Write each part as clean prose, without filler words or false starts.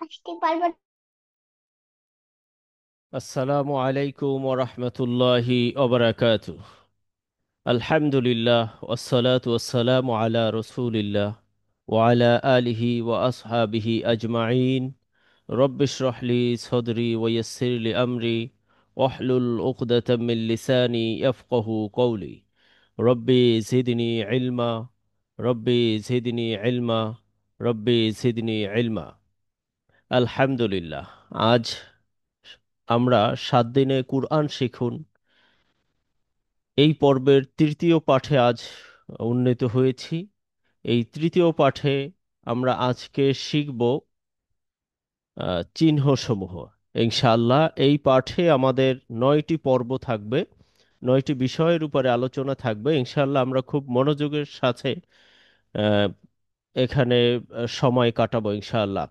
আসতে পারবো না। আসসালামু আলাইকুম ওরহমতুল্লাহি ওবরাকাতু। আলহামদুলিল্লাহ ওয়াসসালাতু ওয়াসসালামু আলা রসুলিল্লাহ ওয়া আলা আলিহি ওয়া আসহাবিহি আজমাইন। রব্বি ইশরাহ লি সাদরি ওয়া ইয়াসসির লি আমরি ওয়াহলুল উকদাতাম মিন লিসানি ইয়াফকাহু কওলি। রব্বি জিদনি ইলমা, রব্বি জিদনি ইলমা, রব্বি জিদনি ইলমা। আলহামদুলিল্লাহ। আজ আমরা 7 দিনে কুরআন শিখুন এই পর্বের তৃতীয় পাঠে আজ উন্নীত হয়েছি। এই তৃতীয় পাঠে আমরা আজকে শিখব চিহ্নসমূহ। ইনশাআল্লাহ এই পাঠে আমাদের 9টি পর্ব থাকবে, 9টি বিষয়ের উপরে আলোচনা থাকবে। ইনশাআল্লাহ আমরা খুব মনোযোগের সাথে আহ, এখানে সময় কাটাবো ইনশাআল্লাহ।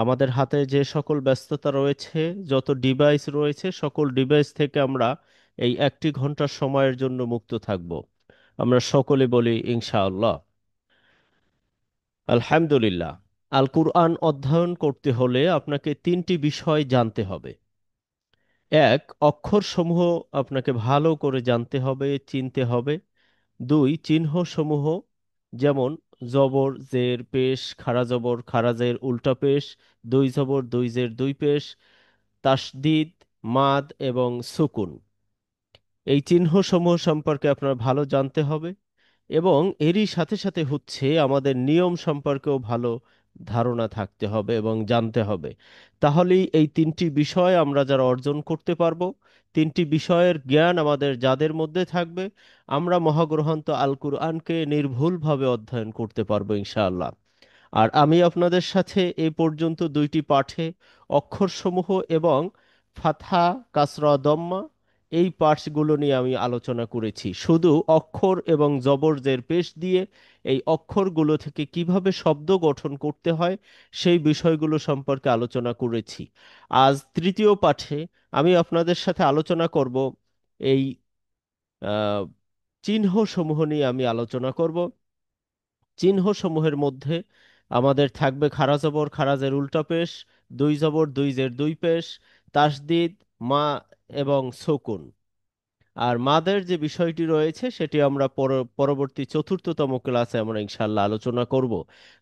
আমাদের হাতে যে সকল ব্যস্ততা রয়েছে, যত ডিভাইস রয়েছে, সকল ডিভাইস থেকে আমরা এই 1 ঘন্টা সময়ের জন্য মুক্ত থাকব। আমরা সকলে বলি ইনশাআল্লাহ। আলহামদুলিল্লাহ। আল কুরআন অধ্যয়ন করতে হলে আপনাকে 3টি বিষয় জানতে হবে। এক, অক্ষরসমূহ আপনাকে ভালো করে জানতে হবে, চিনতে হবে। দুই, চিহ্নসমূহ, যেমন জবর, জের, পেশ, খাড়া জবর, খাড়া জের উল্টা পেশ, দুই জবর, দুই জের, দুই পেশ, তাসদিদ, মাদ এবং সুকুন। এই চিহ্নসমূহ সম্পর্কে আপনার ভালো জানতে হবে এবং এরই সাথে সাথে হচ্ছে আমাদের নিয়ম সম্পর্কেও ভালো ধারণা থাকতে হবে এবং জানতে হবে। তাহলেই এই 3টি বিষয় আমরা যারা অর্জন করতে পারবো, 3টি বিষয়ের জ্ঞান আমাদের যাদের মধ্যে থাকবে, আমরা মহাগ্রন্থ আল কুরআনকে নির্ভুলভাবে অধ্যয়ন করতে পারবো ইনশাআল্লাহ। আর আমি আপনাদের সাথে এ পর্যন্ত 2টি পাঠে অক্ষরসমূহ এবং ফাতহা, কাসরা, দম্মা এই পার্টসগুলো নিয়ে আমি আলোচনা করেছি। শুধু অক্ষর এবং জবরজের পেশ দিয়ে এই অক্ষরগুলো থেকে কিভাবে শব্দ গঠন করতে হয় সেই বিষয়গুলো সম্পর্কে আলোচনা করেছি। আজ তৃতীয় পাঠে আমি আপনাদের সাথে আলোচনা করব এই আহ, চিহ্নসমূহ নিয়ে আমি আলোচনা করব। চিহ্নসমূহের মধ্যে আমাদের থাকবে খাড়া জবর, খাড়া জের উল্টা পেশ, দুই জবর, দুই জের, দুই পেশ, তাসদিদ, মা এবং সুকুন। আর মাদের যে বিষয়টি রয়েছে সেটি আমরা পরবর্তী চতুর্থতম ক্লাসে আমরা ইনশাল্লাহ আলোচনা করব।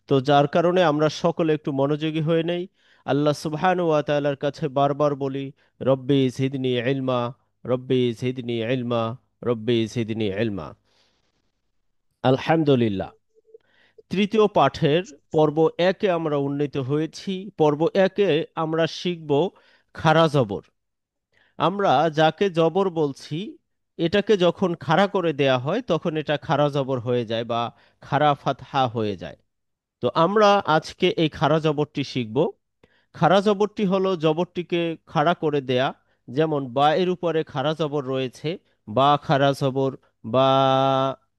তো যার কারণে আমরা সকলে একটু মনোযোগী হয়ে নেই। আল্লাহ সুবহানাহু ওয়া তাআলার কাছে বারবার বলি, রব্বি জিদনি ইলমা, রব্বি জিদনি ইলমা, রব্বি জিদনি ইলমা। আলহামদুলিল্লাহ। তৃতীয় পাঠের পর্ব একে আমরা উন্নীত হয়েছি। পর্ব একে আমরা শিখব খাড়া জবর। আমরা যাকে জবর বলছি, এটাকে যখন খাড়া করে দেয়া হয় তখন এটা খাড়া জবর হয়ে যায় বা খাড়া ফাতহা হয়ে যায়। তো আমরা আজকে এই খাড়া জবরটি শিখব। খাড়া জবরটি হলো জবরটিকে খাড়া করে দেয়া। যেমন বা এর উপরে খাড়া জবর রয়েছে, বা খাড়া জবর, বা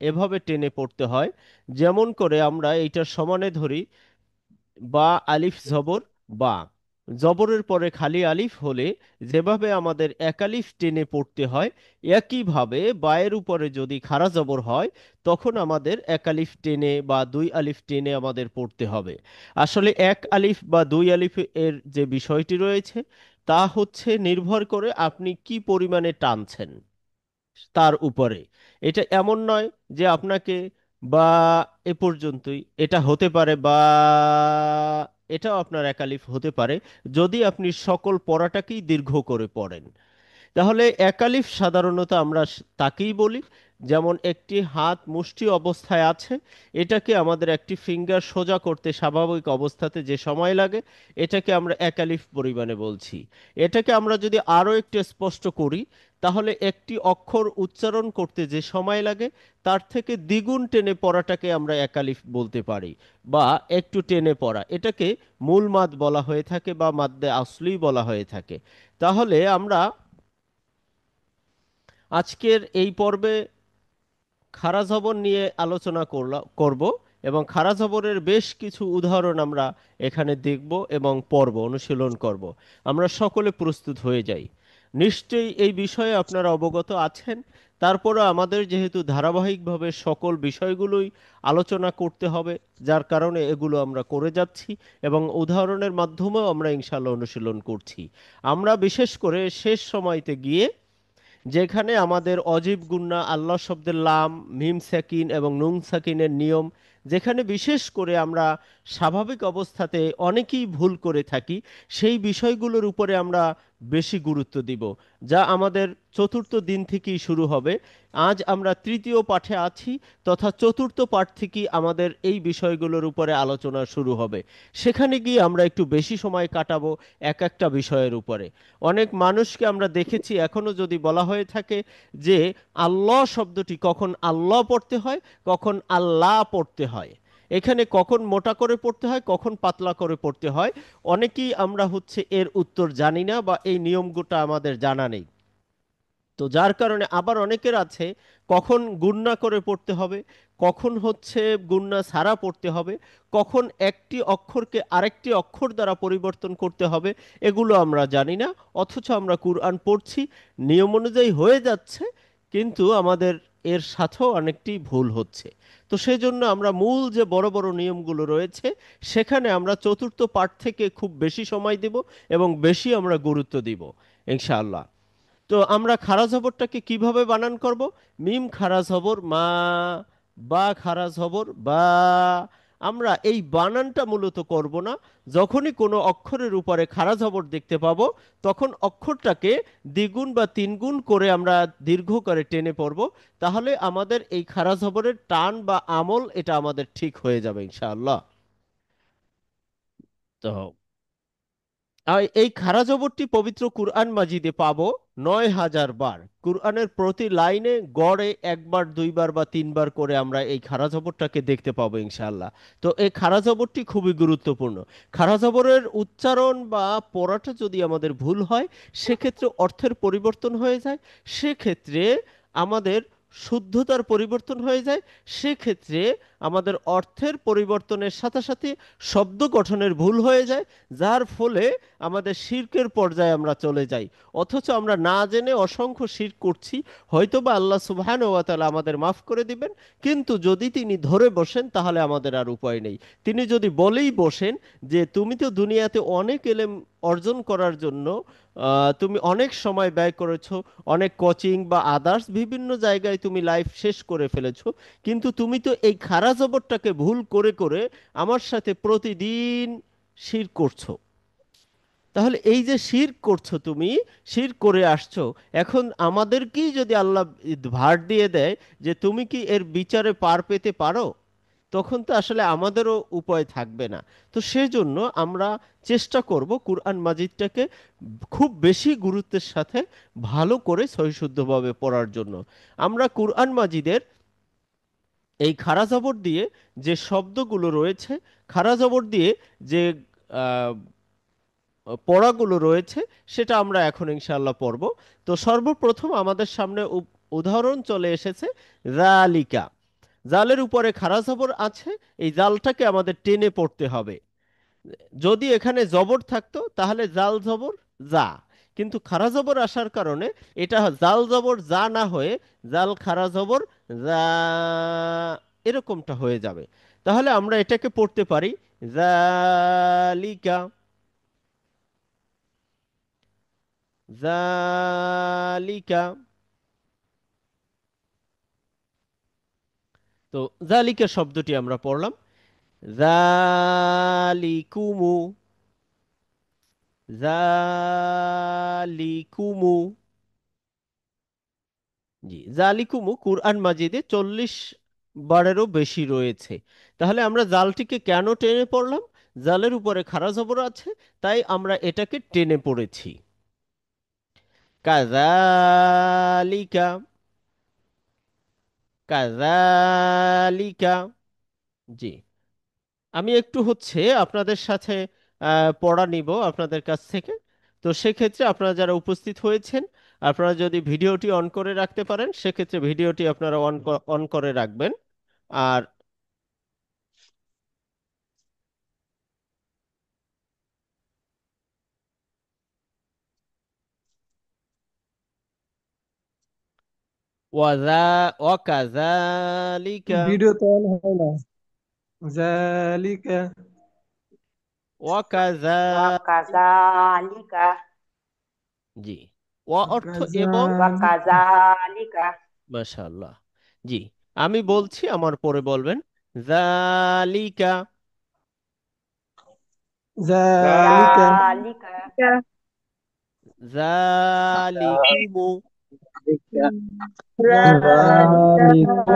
এভাবে টেনে পড়তে হয়। যেমন করে আমরা এইটার সমানে ধরি, বা আলিফ জবর বা, জবরের পরে খালি আলিফ হলে যেভাবে আমাদের এক আলিফ টেনে পড়তে হয়, একইভাবে বায়ের উপরে যদি খাড়া জবর হয় তখন আমাদের এক আলিফ টেনে বা দুই আলিফ টেনে আমাদের পড়তে হবে। আসলে এক আলিফ বা দুই আলিফ এর যে বিষয়টি রয়েছে তা হচ্ছে নির্ভর করে আপনি কি পরিমাণে টানছেন তার উপরে। এটা এমন নয় যে আপনাকে বা এ পর্যন্তই, এটা হতে পারে বা, এটাও আপনার একালিফ হতে পারে যদি আপনি সকল পড়াটাকেই দীর্ঘ করে পড়েন। তাহলে একালিফ সাধারণত আমরা তাকেই বলি, যেমন একটি হাত মুষ্টি অবস্থায় আছে, এটাকে আমাদের একটি ফিঙ্গার সোজা করতে স্বাভাবিক অবস্থাতে যে সময় লাগে এটাকে আমরা একালিফ পরিমাণে বলছি। এটাকে আমরা যদি আরো একটু স্পষ্ট করি, তাহলে একটি অক্ষর উচ্চারণ করতে যে সময় লাগে তার থেকে দ্বিগুণ টেনে পড়াটাকে আমরা একালিফ বলতে পারি, বা একটু টেনে পড়া, এটাকে মূল মাদ বলা হয়ে থাকে বা মাদ্দে আসলি বলা হয়ে থাকে। তাহলে আমরা আজকের এই পর্বে খাড়া জবর নিয়ে আলোচনা করব এবং খাড়া জবরের বেশ কিছু উদাহরণ আমরা এখানে দেখব এবং পড়ব, অনুশীলন করব। আমরা সকলে প্রস্তুত হয়ে যাই। নিশ্চয়ই এই বিষয়ে আপনারা অবগত আছেন। তারপরে আমাদের যেহেতু ধারাবাহিকভাবে সকল বিষয়গুলোই আলোচনা করতে হবে, যার কারণে এগুলো আমরা করে যাচ্ছি এবং উদাহরণের মাধ্যমেও আমরা ইনশাল্লাহ অনুশীলন করছি। আমরা বিশেষ করে শেষ সময়তে গিয়ে যেখানে আমাদের অজীব গুন্না আল্লাহ শব্দের লাম, মিম সাকিন এবং নুন সাকিনের নিয়ম, যেখানে বিশেষ করে আমরা স্বাভাবিক অবস্থাতে অনেকেই ভুল করে থাকি, সেই বিষয়গুলোর উপরে আমরা বেশি গুরুত্ব দিব, যা আমাদের চতুর্থ দিন থেকেই শুরু হবে। আজ আমরা তৃতীয় পাঠে আছি, তথা চতুর্থ পাঠ থেকেই আমাদের এই বিষয়গুলোর উপরে আলোচনা শুরু হবে। সেখানে গিয়ে আমরা একটু বেশি সময় কাটাবো এক একটা বিষয়ের উপরে। অনেক মানুষকে আমরা দেখেছি এখনো যদি বলা হয়ে থাকে যে আল্লাহ শব্দটি কখন আল্লাহ পড়তে হয়, কখন আল্লাহ পড়তে হয়, এখানে কখন মোটা করে পড়তে হয়, কখন পাতলা করে পড়তে হয়, অনেকেই আমরা এর উত্তর জানি না বা এই নিয়মগুলো আমাদের জানা নেই। তো যার কারণে আবার অনেকের আছে কখন গুণনা করে পড়তে হবে, কখন গুণনা ছাড়া পড়তে হবে, কখন একটি অক্ষরকে আরেকটি অক্ষর দ্বারা পরিবর্তন করতে হবে, এগুলো আমরা জানি না। অথচ আমরা কুরআন পড়ছি, নিয়ম অনুযায়ী হয়ে যাচ্ছে, কিন্তু আমাদের এর সাথেও অনেকটি ভুল হচ্ছে। তো সেই জন্য আমরা মূল যে বড় বড় নিয়মগুলো রয়েছে, সেখানে আমরা চতুর্থ পাঠ থেকে খুব বেশি সময় দেব এবং বেশি আমরা গুরুত্ব দিব ইনশাআল্লাহ। তো আমরা খারা জবরটাকে কিভাবে বানান করব? মিম খারা জবর মা, বা খারা জবর বা। আমরা এই বানানটা মূলত করব না। যখনই কোনো অক্ষরের উপরে খারা জবর দেখতে পাবো, তখন অক্ষরটাকে দ্বিগুণ বা তিনগুণ করে আমরা দীর্ঘ করে টেনে পড়ব। তাহলে আমাদের এই খারা জবরের টান বা আমল এটা আমাদের ঠিক হয়ে যাবে ইনশাআল্লাহ। তো আর এই খারা জবরটি পবিত্র কুরআন মাজিদে পাবো 9,000 বার। কুরআনের প্রতি লাইনে গড়ে একবার, দুইবার বা তিনবার করে আমরা এই খারা জবরটাকে দেখতে পাবো ইনশাআল্লাহ। তো এই খারা জবরটি খুবই গুরুত্বপূর্ণ। খারা জবরের উচ্চারণ বা পড়াটা যদি আমাদের ভুল হয়, সেক্ষেত্রে অর্থের পরিবর্তন হয়ে যায়, সেক্ষেত্রে আমাদের শুদ্ধতার পরিবর্তন হয়ে যায়, সেক্ষেত্রে আমাদের অর্থের পরিবর্তনের সাথে সাথে শব্দ গঠনের ভুল হয়ে যায়, যার ফলে আমাদের শিরকের পর্যায়ে আমরা চলে যাই। অথচ আমরা না জেনে অসংখ্য শিরক করছি। হয়তোবা আল্লাহ সুবহানাহু ওয়া তাআলা আমাদের মাফ করে দিবেন, কিন্তু যদি তিনি ধরে বসেন তাহলে আমাদের আর উপায় নেই। তিনি যদি বলেই বসেন যে তুমি তো দুনিয়াতে অনেক এলেম অর্জন করার জন্য তুমি অনেক সময় ব্যয় করেছো, অনেক কোচিং বা আদার্স বিভিন্ন জায়গায় তুমি লাইফ শেষ করে ফেলেছো, কিন্তু তুমি তো এই খারা জবরটাকে ভুল করে করে আমার সাথে প্রতিদিন শিরক করছো। তাহলে এই যে শিরক করছো, তুমি শিরক করে আসছো, এখন আমাদেরকেই যদি আল্লাহ ভার দিয়ে দেয় যে তুমি কি এর বিচারে পার পেতে পারো, তখন তো আসলে আমাদেরও উপায় থাকবে না। তো সেজন্য আমরা চেষ্টা করব কুরআন মাজিদটাকে খুব বেশি গুরুত্বের সাথে ভালো করে সহিশুদ্ধভাবে পড়ার জন্য। আমরা কুরআন মাজিদের এই খারা জবর দিয়ে যে শব্দগুলো রয়েছে, খারা জবর দিয়ে যে আহ, পড়াগুলো রয়েছে, সেটা আমরা এখন ইনশাআল্লাহ পড়ব। তো সর্বপ্রথম আমাদের সামনে উদাহরণ চলে এসেছে জালিকা। জালের উপরে খাড়া জবর আছে, এই জালটাকে আমাদের টেনে পড়তে হবে। যদি এখানে জবর থাকতো তাহলে জাল জবর যা, কিন্তু খাড়া জবর আসার কারণে এটা জাল জবর যা না হয়ে জাল খাড়া জবর যা, এরকমটা হয়ে যাবে। তাহলে আমরা এটাকে পড়তে পারি জালিকা, জালিকা। তো জালিকা শব্দটি আমরা পড়লাম, জালিকুমু, জালিকুমু। জি, জালিকুমু কুরআন মাজিদে 40 বারেরও বেশি রয়েছে। তাহলে আমরা জালটিকে কেন টেনে পড়লাম? জালের উপরে খাড়া জবর আছে, তাই আমরা এটাকে টেনে পড়েছি। কাযালিকা, কাযালিকা। জি, আমি একটু আপনাদের সাথে পড়া নিব আপনাদের কাছ থেকে। তো সেক্ষেত্রে আপনারা যারা উপস্থিত হয়েছেন, আপনারা যদি ভিডিওটি অন করে রাখতে পারেন, সেক্ষেত্রে ভিডিওটি আপনারা অন করে রাখবেন। আর ওয়াকাযালিকা। ভিডিও তো অন হয় না। জালিকা। ওয়াকাযা ওয়াকাযালিকা। জি। ওয়া অর্থ এবং। কাজালিকা। ওয়াকাযালিকা। মাশাআল্লাহ। জি, আমি বলছি, আমার পরে বলবেন। জালিকা। জালিকা। যালিকা। জালিকুমু। জালিকুমু।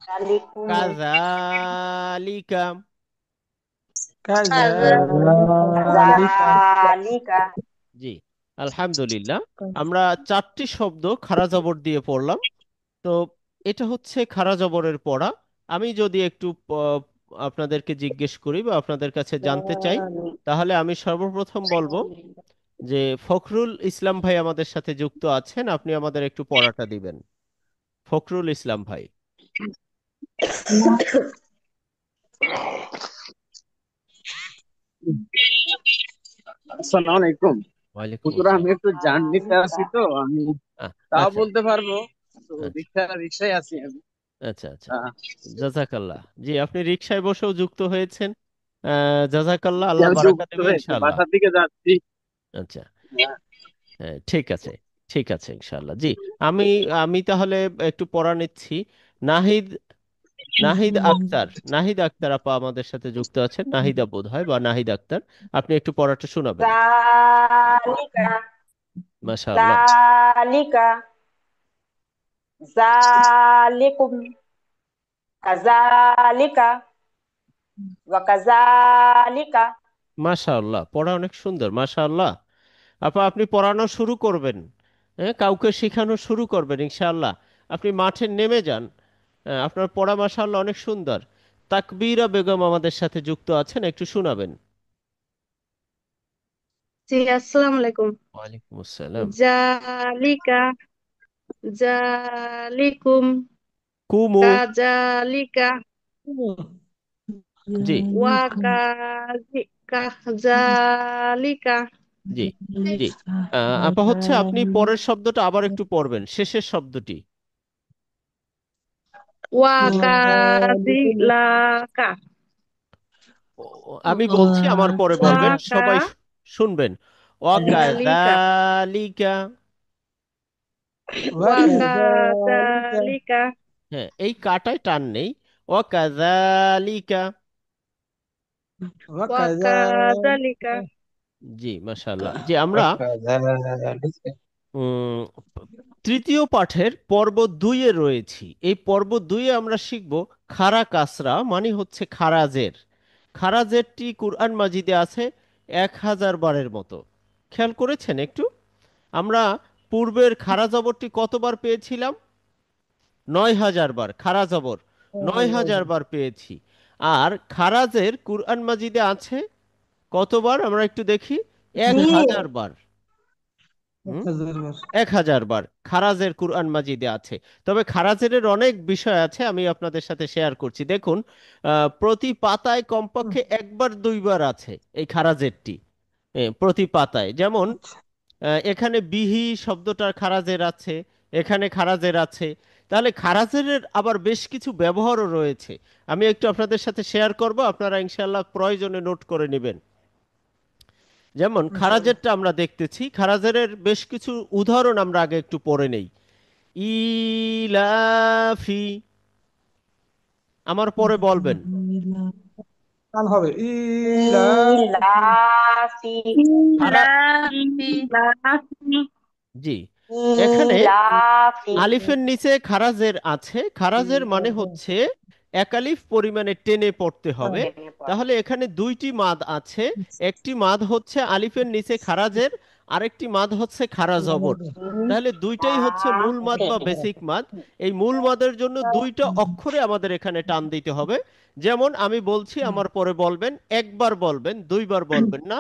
যালিকুমু। কাযালিকা। কাজালিকা। কাযালিকা। জি, আলহামদুলিল্লাহ। আমরা চারটি শব্দ খাড়া জবর দিয়ে পড়লাম। তো এটা হচ্ছে খাড়া জবরের পড়া। আমি যদি একটু আপনাদেরকে জিজ্ঞেস করি বা আপনাদের কাছে জানতে চাই, তাহলে আমি সর্বপ্রথম বলবো যে ফখরুল ইসলাম ভাই আমাদের সাথে যুক্ত আছেন, আপনি আমাদের একটু পড়াটা দিবেন। ফখরুল ইসলাম ভাই। আসসালামু আলাইকুম। ওয়ালাইকুম হুজুর, আমি আসসালাম। একটু জার্নিতে আছি, তো আমি তাও আচ্ছা, বলতে পারবো। তো আচ্ছা, রিক্সায় আছি আমি। আচ্ছা, আচ্ছা। আহ, জাজাকাল্লাহ। জি, আপনি রিকশায় বসেও যুক্ত হয়েছেন। জাজাকাল্লাহ, জি, আল্লাহ আমি বারাকা যুক্ত দেবে হয়েছে ইনশাআল্লাহ। বাসার দিকে যাচ্ছি। আচ্ছা। আহ, হ্যাঁ, ঠিক আছে, ঠিক আছে ইনশাআল্লাহ। জি, আমি আমি তাহলে একটু পড়া নিচ্ছি। নাহিদ, নাহিদ আক্তার, নাহিদ আক্তার আপা আমাদের সাথে যুক্ত আছেন, নাহিদা বোধ হয় বা নাহিদ আক্তার। আপনি একটু পড়াটা শোনাবেন। যালিকা। মাশাআল্লাহ। যালিকা। যালিকুম। কাযালিকা। ওয়াকাযালিকা। মাশাআল্লাহ, পড়া অনেক সুন্দর, মাশাআল্লাহ। আপা, আপনি পড়ানো শুরু করবেন। হ্যাঁ, কাউকে শেখানো শুরু করবেন ইনশাআল্লাহ। আপনি মাঠে নেমে যান। আপনার পড়া মাশাআল্লাহ অনেক সুন্দর। তাকবীরা বেগম আমাদের সাথে যুক্ত আছেন, একটু শোনাবেন। জি, আসসালামু আলাইকুম। ওয়ালাইকুম আসসালাম। জালিকা। জালিকুম। কুমু। কাজালিকা। জি, ওয়াকাজিকা। জালিকা। জি, জি। আপা, হচ্ছে আপনি পরের শব্দটা আবার একটু পড়বেন, শেষের শব্দটি। ওয়াকাজিলাকা। আমি বলছি, আমার পরে বলবেন, সবাই শুনবেন। ওয়াকাজালিকা। ওয়াকাযালিকা। ওয়াকাযালিকা। ওয়াকাজালিকা। হ্যাঁ, এই কাটায় টান নেই। ওয়াকাযালিকা। ওয়াকাজালিকা। ওয়াকাযালিকা। জি, মাশাআল্লাহ। জি, আমরা ওয়াকাযালিকা। উম, তৃতীয় পাঠের পর্ব 2-এ রয়েছি। এই পর্ব 2-এ আমরা শিখব খারা কাসরা, মানে হচ্ছে খারাজের। খারাজেরটি কুরআন মাজিদে আছে 1000 বারের মতো। খেয়াল করেছেন একটু? আমরা পূর্বের খারা জবরটি কতবার পেয়েছিলাম? 9000 বার খারা জবর, 9000 বার পেয়েছি। আর খারাজের কুরআন মাজিদে আছে কতবার আমরা একটু দেখি? এক জি। হাজার বার হুম 1000 বার। 1000 বার খারাজের কুরআন মাজিদে আছে। তবে খারাজের অনেক বিষয় আছে, আমি আপনাদের সাথে শেয়ার করছি। দেখুন, প্রতি পাতায় কমপক্ষে একবার দুইবার আছে এই খারাজেরটি। প্রতি পাতায়, যেমন আচ্ছা। এখানে বিহি শব্দটার খারাজের আছে, এখানে খারাজের আছে। তাহলে খারাজের আবার বেশ কিছু ব্যবহারও রয়েছে। আমি একটু আপনাদের সাথে শেয়ার করব, আপনারা ইনশাআল্লাহ প্রয়োজনে নোট করে নেবেন। যেমন ইনশাআল্লাহ। খারাজেরটা আমরা দেখতেছি, খারাজের বেশ কিছু উদাহরণ আমরা আগে একটু পড়ে নেই। ইলাফি। আমার পরে বলবেন। টান হবে ইলা। ইলাফি। খারা ইলাহি। জি, এখানে ইলাফি। আলিফের নিচে খারাজের আছে। খারাজের মানে হচ্ছে একালিফ পরিমাণে টেনে পড়তে হবে। টেনে পড়া। তাহলে এখানে দুইটি মাদ আছে। একটি মাদ হচ্ছে আলিফের নিচে খারাজের, আরেকটি মাদ হচ্ছে খারা জবর। তাহলে দুইটাই হচ্ছে মূল মাদ বা বেসিক মাদ। এই মূল মাদের জন্য দুইটা অক্ষরে আমাদের এখানে টান দিতে হবে। যেমন আমি বলছি, আমার পরে বলবেন, একবার বলবেন, দুইবার বলবেন না।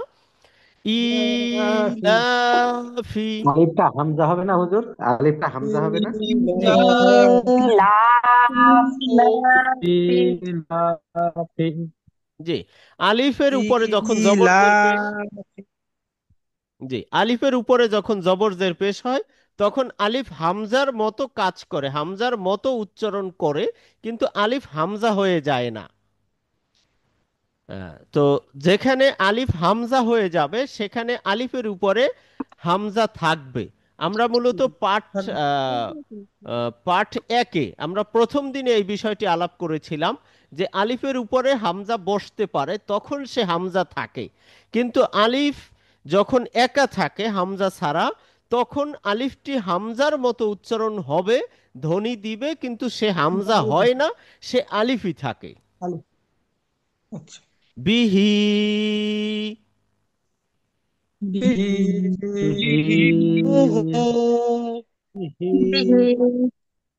ইলাফি। আলিফটা হামজা হবে না হুজুর? আলিফটা হামজা হবে না? জি, ইলাফি। ইলাহি। ইলাফি। জি। আলিফের উপরে যখন জবর জের পেশ ইলাফি। জি, আলিফের উপরে যখন জবর জের পেশ হয়, তখন আলিফ হামজার মতো কাজ করে, হামজার মতো উচ্চারণ করে, কিন্তু আলিফ হামজা হয়ে যায় না। তো যেখানে আলিফ হামজা হয়ে যাবে সেখানে আলিফের উপরে হামজা থাকবে। আমরা মূলত আহ, পাঠ একে আমরা প্রথম দিনে এই বিষয়টি আলাপ করেছিলাম যে আলিফের উপরে হামজা বসতে পারে, তখন সে হামজা থাকে। কিন্তু আলিফ যখন একা থাকে হামজা ছাড়া, তখন আলিফটি হামজার মতো উচ্চারণ হবে, ধ্বনি দিবে, কিন্তু সে হামজা হয় না, সে আলিফই থাকে। আলিফ। আচ্ছা। বিহি, বিহি,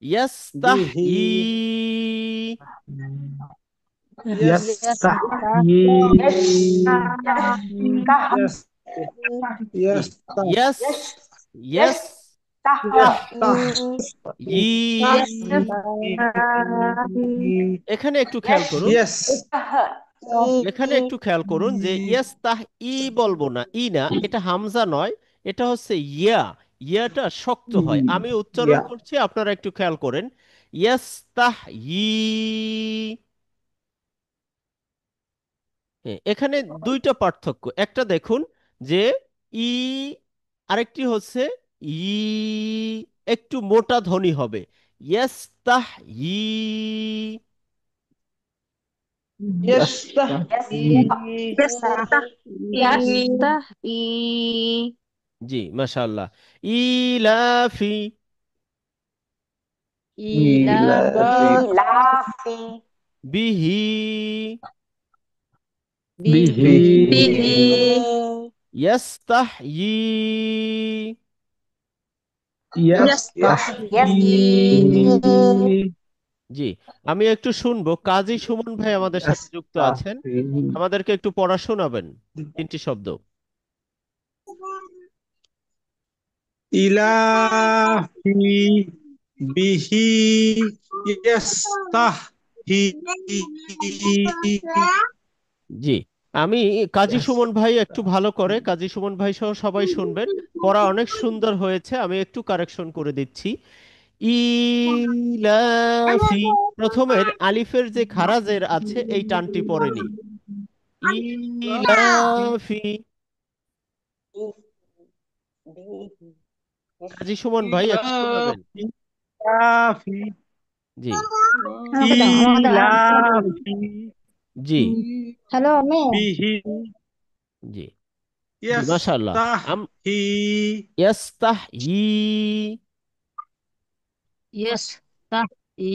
ইয়াস্তাহি, ইয়াস্তাহি, ইয়াস ইয়াস ই। এখানে একটু খেয়াল করুন, এখানে একটু খেয়াল করুন যে ইয়াস্তাহ ই বলবো না, ই না, এটা হামজা নয়, এটা হচ্ছে ইয়া। ইয়াটা শক্ত হয়। আমি উচ্চারণ করছি, আপনারা একটু খেয়াল করেন। ইয়াস্তাহ ই। এখানে দুইটা পার্থক্য, একটা দেখুন যে ই, আরেকটি হচ্ছে ই, একটু মোটা ধ্বনি হবে। ইয়াস্তাহ ই। জি, মাশাআল্লাহ। ইলাফি, ইলাফি বিহি, বিহি, ইয়াস্তাহয়ি। ইয়াস্তাহি, জি, আমি একটু শুনবো, কাজী সুমন ভাই আমাদের সাথে যুক্ত আছেন, ইয়াস্তাহি, আমাদেরকে একটু পড়া শোনাবেন তিনটি শব্দ। ইলাফি, বিহি, ইয়াস্তাহি। জি, আমি কাজী সুমন ভাই একটু ভালো করে, কাজী সুমন ভাই সহ সবাই শুনবেন। পড়া অনেক সুন্দর হয়েছে, আমি একটু কারেকশন করে দিচ্ছি। ইলাফি, প্রথমের আলিফের যে খারাজের আছে এই টানটি পড়েনি। ইলাফি। কাজী সুমন ভাই একটু শোনাবেন। ইলাফি, জি ইলাফি, জি বিহি, জি জি, মাশাআল্লাহ। ইয়াস্তাহি। ইয়াস্তাহয়ি।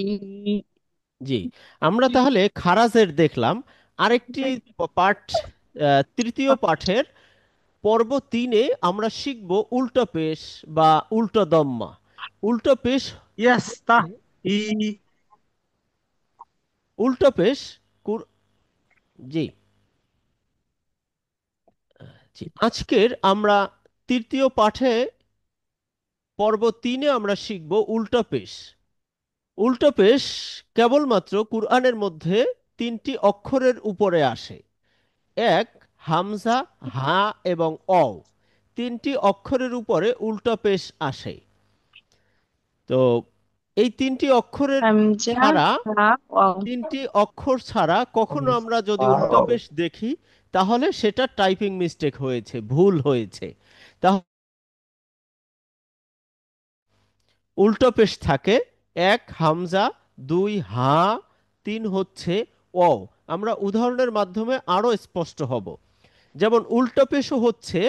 জি, আমরা তাহলে খারাজের দেখলাম। আরেকটি পাঠ, তৃতীয় পাঠের পর্ব 3-এ আমরা শিখব উল্টো পেশ বা উল্টো দম্মা। উল্টো পেশ, ইয়াস্তাহি। উল্টো পেশ জি জি, আজকের আমরা তৃতীয় পাঠে পর্ব 3-এ আমরা শিখব উল্টো পেশ। উল্টো পেশ কেবলমাত্র কুরআনের মধ্যে 3টি অক্ষরের উপরে আসে। এক, হামজা, হা এবং অ, 3টি অক্ষরের উপরে উল্টো পেশ আসে। তো এই 3টি অক্ষরের ছাড়া, 3টি অক্ষর ছাড়া কখনো আমরা যদি উল্টো পেশ দেখি তাহলে সেটা টাইপিং মিস্টেক হয়েছে, ভুল হয়েছে। তাহলে উল্টো পেশ থাকে 1 হামজা, 2 হা, 3 হচ্ছে অ। আমরা উদাহরণের মাধ্যমে আরো স্পষ্ট হব। যেমন উল্টো পেশও হচ্ছে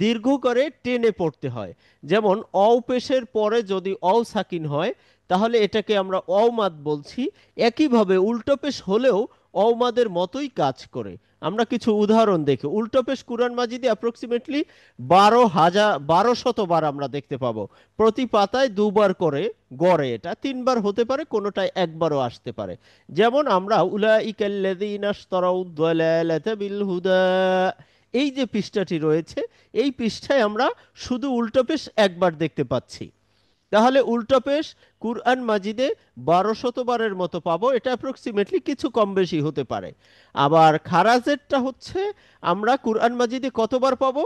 দীর্ঘ করে টেনে পড়তে হয়। যেমন অ পেশের পরে যদি অ সাকিন হয় তাহলে এটাকে আমরা অমাদ বলছি। একইভাবে উল্টো পেশ হলেও অমাদের মতোই কাজ করে। আমরা কিছু উদাহরণ দেখি। উল্টো পেশ কুরআন মাজিদে অ্যাপ্রক্সিমেটলি 1200 বার আমরা দেখতে পাবো। প্রতি পাতায় 2 বার করে, গড়ে এটা 3 বার হতে পারে, কোনোটায় 1বারও আসতে পারে। যেমন আমরা উলাইকাল্লাযীনা ইশতারাউদ দালালাতা বিল হুদা, এই যে পৃষ্ঠাটি রয়েছে এই পৃষ্ঠায় আমরা শুধু উল্টো পেশ 1বার দেখতে পাচ্ছি। তাহলে উল্টো পেশ কুরআন মাজিদে 1200 বারের মতো পাবো। এটা অ্যাপ্রক্সিমেটলি কিছু কম বেশি হতে পারে। আবার খারাজেরটা হচ্ছে আমরা কুরআন মাজিদে কতবার পাবো?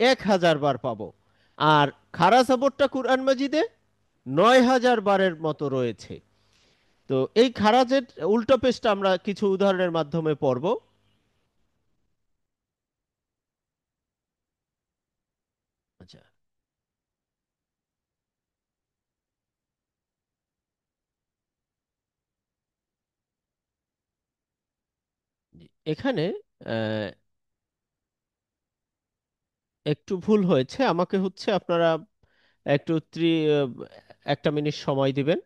1000 বার পাবো। আর খাড়া জবরটা কুরআন মাজিদে 9000 বারের মতো রয়েছে। তো এই খারাজের উল্টো পেশটা আমরা কিছু উদাহরণের মাধ্যমে পড়ব। আচ্ছা, জি, এখানে আহ, একটু ভুল হয়েছে, আমাকে হচ্ছে আপনারা একটু 1 মিনিট সময় দিবেন।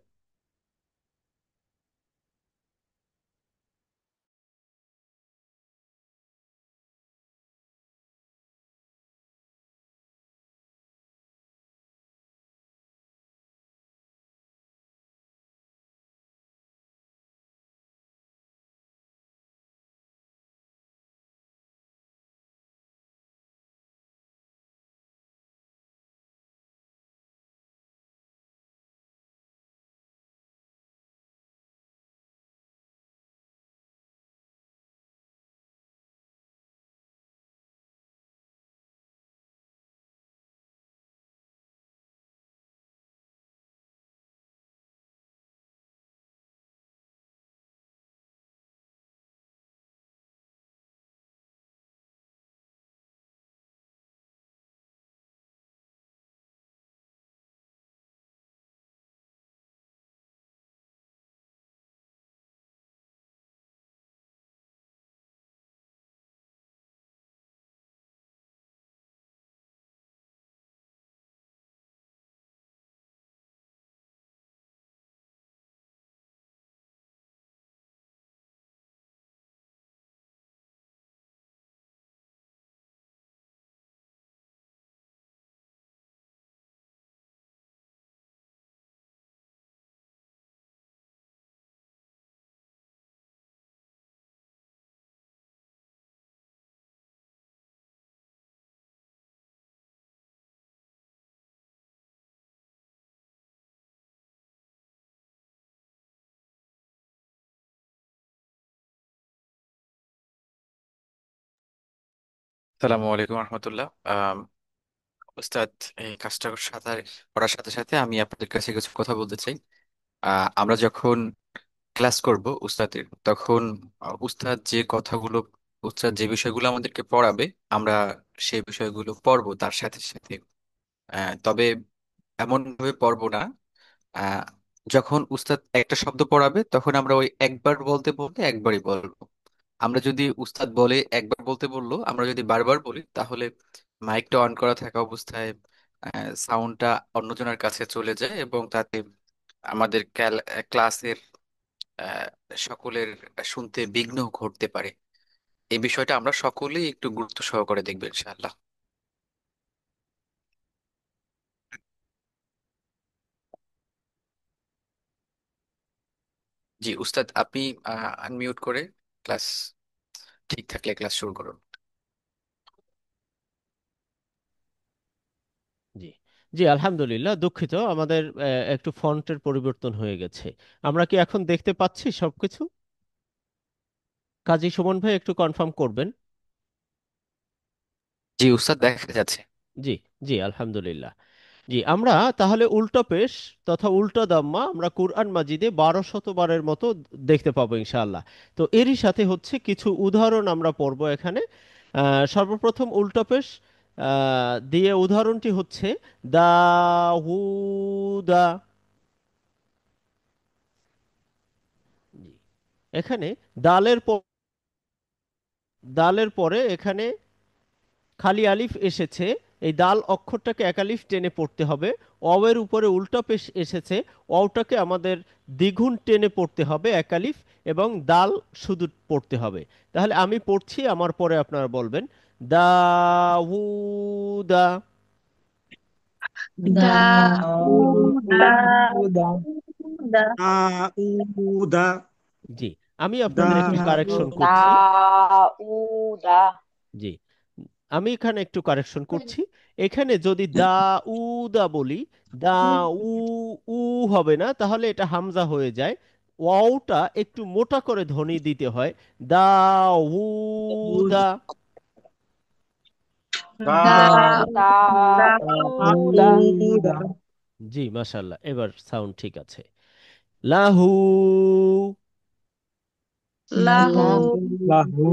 সালামু আলাইকুম রহমতুল্লাহ। উস্তাদ, এই কাজটা সাথে করার সাথে সাথে আমি আপনাদের কাছে কিছু কথা বলতে চাই। আমরা যখন ক্লাস করব উস্তাদের, তখন উস্তাদ যে কথাগুলো, উস্তাদ যে বিষয়গুলো আমাদেরকে পড়াবে, আমরা সেই বিষয়গুলো পড়বো তার সাথে সাথে। তবে এমন ভাবে পড়বো না। আহ, যখন উস্তাদ একটা শব্দ পড়াবে তখন আমরা ওই একবার বলতে বলতে একবারই বলবো। আমরা যদি উস্তাদ বলে একবার বলতে বললো, আমরা যদি বারবার বলি, তাহলে মাইকটা অন করা থাকা অবস্থায় সাউন্ডটা অন্যজনের কাছে চলে যায় এবং তাতে আমাদের ক্লাসের আহ, সকলের শুনতে বিঘ্ন ঘটতে পারে। এই বিষয়টা আমরা সকলেই একটু গুরুত্ব সহকারে দেখবো ইনশাআল্লাহ। জি উস্তাদ, আপনি আনমিউট করে ক্লাস ঠিক থাকলে ক্লাস শুরু করুন। জি, জি, আলহামদুলিল্লাহ, দুঃখিত, আমাদের একটু ফন্টের পরিবর্তন হয়ে গেছে। আমরা কি এখন দেখতে পাচ্ছি সবকিছু? কাজী সুমন ভাই একটু কনফার্ম করবেন। জি উস্তাদ, দেখা যাচ্ছে। জি, জি, আলহামদুলিল্লাহ। জি, আমরা তাহলে উল্টো পেশ তথা উল্টো দাম্মা আমরা কুরআন মাজিদে 1200 বারের মতো দেখতে পাবো ইনশাআল্লাহ। তো এরই সাথে হচ্ছে কিছু উদাহরণ আমরা পড়বো এখানে। সর্বপ্রথম উল্টো পেশ দিয়ে উদাহরণটি হচ্ছে দাউদা। জি, এখানে দালের দালের পরে এখানে খালি আলিফ এসেছে। এই দাল অক্ষরটাকে এক আলিফ টেনে পড়তে হবে। অওয়ের উপরে উল্টা পেশ এসেছে, অওটাকে আমাদের দ্বিগুণ টেনে পড়তে হবে এক আলিফ, এবং দাল শুধু পড়তে হবে। তাহলে আমি পড়ছি, আমার পরে আপনারা বলবেন। দাউদা। দাউদা দাউদা দা দাউদা জি, আমি আপনাদের একটু কারেকশন দাউদা করছি। দাউদা জি, আমি এখানে একটু কারেকশন করছি। এখানে যদি দা উদা বলি, দা উ উ হবে না, তাহলে এটা হামজা হয়ে যায়। ওয়াওটা একটু মোটা করে ধ্বনি দিতে হয়। দা উদা। দাউদা দাউদা দাউদা জি, মাশাআল্লাহ, এবার সাউন্ড ঠিক আছে। লাহু, লাহু লাহু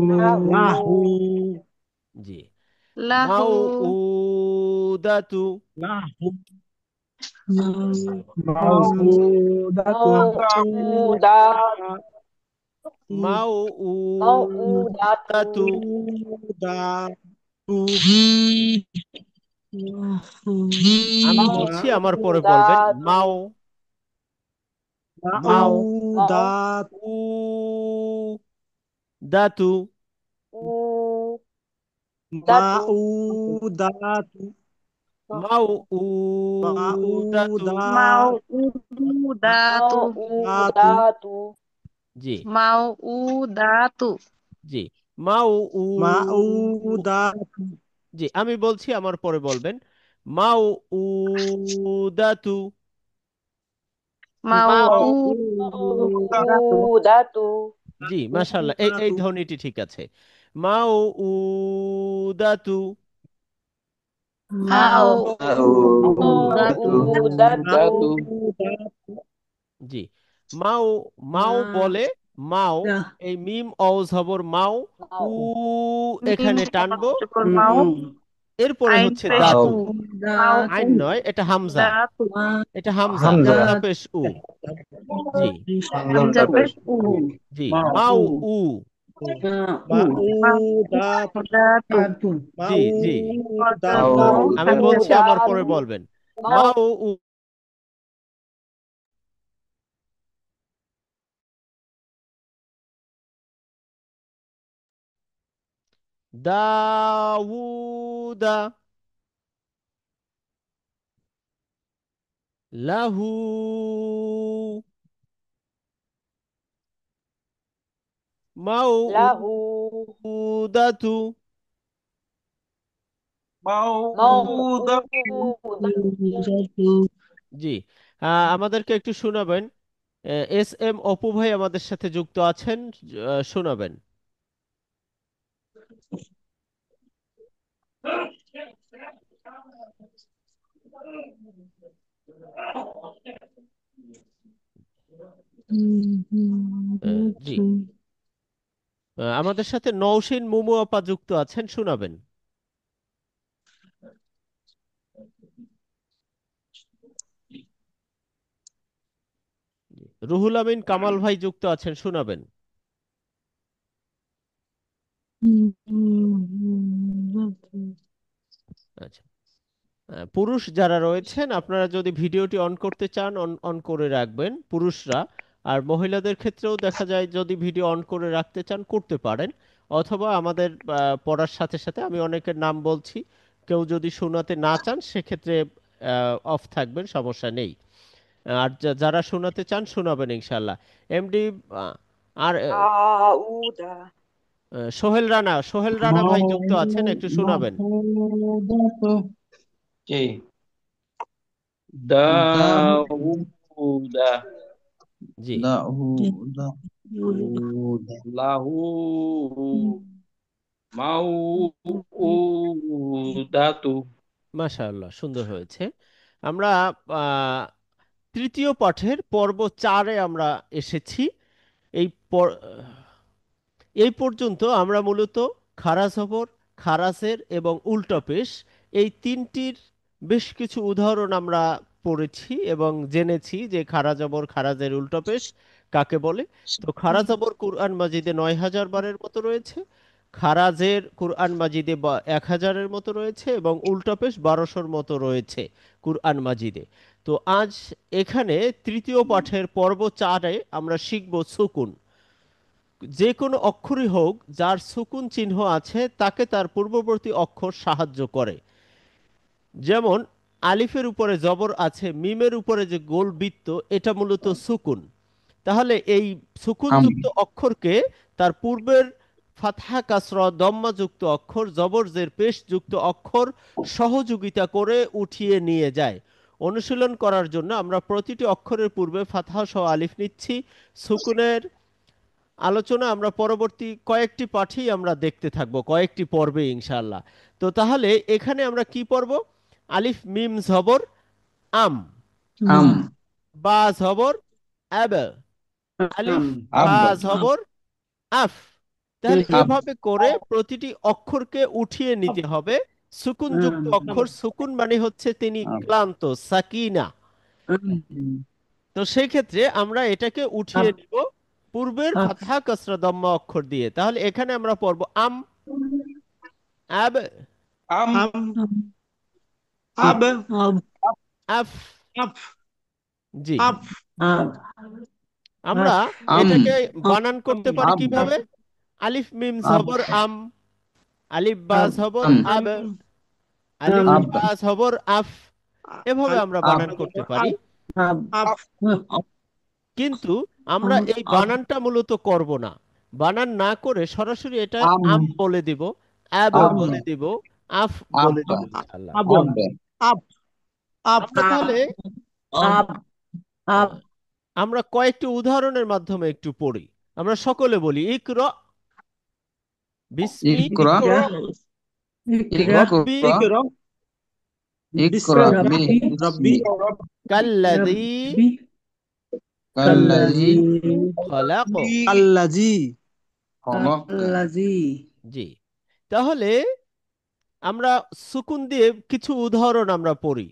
লাহু জি। লাহু মাউউদাতু, লাহু মাউদাতুন মাউদাতু মাউউদাতু, আমি বলছি আমার পরে বলবেন। মাউদাতু মাও, মাও উ দাতু, মাউদাতু মাও উ দাতু, মাউউদাতু মাউদাতু জি মাউউদাতু জি। মাও উ, জি, আমি বলছি আমার পরে বলবেন। মাও উ দাতু, মাউউদাতু মাউদাতু জি, মাশাআল্লাহ, এই এই ধ্বনিটি ঠিক আছে। মাও উ দাতু, মাউউদাতু মাউদাতু জি। মাও, মাও বলে মাও, এই মিম অও জবর মাও, উ মাউ মিম এখানে টানবো, মাউ এরপরে আইন হচ্ছে পেশ দাতু। উ মাউ আইন নয়, এটা হামজা, দাতু এটা হামজা, হামজা হামজা পেশ উ। জি হামজা পেশ উ জি। মাও উ, মাউদাতু জি জি। আমি হামজা বলছি আমার পরে বলবেন। মাউ মাও উ, দাউদা, লাহু, লাহু মাউদাতু, মাউদাতু জি। আমাদেরকে একটু শোনাবেন। এস এম অপু ভাই আমাদের সাথে যুক্ত আছেন, শোনাবেন। জি। আমাদের সাথে নওশিন মুমু আপা যুক্ত আছেন, শোনাবেন। জি। রুহুল আমিন কামাল ভাই যুক্ত আছেন, শোনাবেন। আচ্ছা। পুরুষ যারা রয়েছেন, আপনারা যদি ভিডিওটি অন করতে চান অন অন করে রাখবেন, পুরুষরা। আর মহিলাদের ক্ষেত্রেও দেখা যায়, যদি ভিডিও অন করে রাখতে চান করতে পারেন, অথবা আমাদের পড়ার সাথে সাথে আমি অনেকের নাম বলছি, কেউ যদি শোনাতে না চান সেক্ষেত্রে অফ থাকবেন, সমস্যা নেই। আর যারা শোনাতে চান শোনাবেন ইনশাল্লাহ। এমডি আর দাউদা সোহেল রানা, সোহেল রানা ভাই যুক্ত আছেন, একটু শোনাবেন। কে দাউদা জি লাহু মাউদাতু। মাশাআল্লাহ, সুন্দর হয়েছে। আমরা আহ, তৃতীয় পাঠের পর্ব 4-এ আমরা এসেছি। এই এই পর্যন্ত আমরা মূলত খাড়া জবর, খারাজের এবং উল্টো পেশ, এই তিনটির বেশ কিছু উদাহরণ আমরা পড়েছি এবং জেনেছি যে খাড়া জবর, খারাজের উল্টো পেশ কাকে বলে। তো খাড়া জবর কুরআন মাজিদে 9,000 বারের মতো রয়েছে, খারাজের কুরআন মাজিদে 1,000-এর মতো রয়েছে, এবং উল্টো পেশ 1200-র মতো রয়েছে কুরআন মাজিদে। তো আজ এখানে তৃতীয় পাঠের পর্ব 4-এ আমরা শিখব সুকুন। যে কোনো অক্ষরই হোক যার সুকুন চিহ্ন আছে তাকে তার পূর্ববর্তী অক্ষর সাহায্য করে। যেমন আলিফের উপরে জবর আছে, মিমের উপরে যে গোল বৃত্ত, এটা মূলত সুকুন। তাহলে এই সুকুনযুক্ত অক্ষরকে তার পূর্বের ফাতহা, কাসরা, দম্মা যুক্ত অক্ষর, জবর, জের, পেশ যুক্ত অক্ষর সহযোগিতা করে উঠিয়ে নিয়ে যায়। অনুশীলন করার জন্য আমরা প্রতিটি অক্ষরের পূর্বে ফাতহা সহ আলিফ নিচ্ছি। সুকুনের আলোচনা আমরা পরবর্তী কয়েকটি পাঠেই আমরা দেখতে থাকবো, কয়েকটি পর্বে ইনশাআল্লাহ। তো তাহলে এখানে আমরা কি পড়ব? আলিফ মিম জবর আম, আম, বা জবর আব, আলিফ আব, বা জবর আফ। তাহলে আব, এভাবে করে প্রতিটি অক্ষরকে উঠিয়ে নিতে হবে। সুকুনযুক্ত অক্ষর, সুকুন মানে হচ্ছে তিনি আব, ক্লান্ত, সাকিনা। তো সেই ক্ষেত্রে আমরা এটাকে উঠিয়ে নিব পূর্বের ফাতহা কাসরা দম্মা অক্ষর দিয়ে। তাহলে এখানে আমরা পড়ব আম, আব, আম, আব আফ। আফ জি, আফ আমরা আম, এটাকে বানান করতে পারি আব, কিভাবে? আলিফ মিম আব, জবর আম, আলিফ বা জবর আম, আব, আলিফ আব, বা জবর আফ। এভাবে আমরা আব, বানান করতে পারি। আফ কিন্তু আমরা এই বানানটা মূলত করব না। বানান না করে সরাসরি এটা আম, আম বলে দিব, আব আব, বলে দিব, আফ আব, বলে দিব ইনশাআল্লাহ। আব আব, আফ আফ আমরা তাহলে আব আব আহ, আমরা কয়েকটি উদাহরণের মাধ্যমে একটু পড়ি। আমরা সকলে বলি ইকরা বিসমি ইকরা, ইকরা রব্বি ইকরা, ইকরা ইকরা, বিসমি রব্বি রব্বি কাল্লাযী রব্বি কাল্লাযী কাল্লাযী খলাক। আল্লাজি খলক, কাল্লাযী জি, তাহলে আমরা সুকুন দিয়ে কিছু উদাহরণ আমরা পড়ি।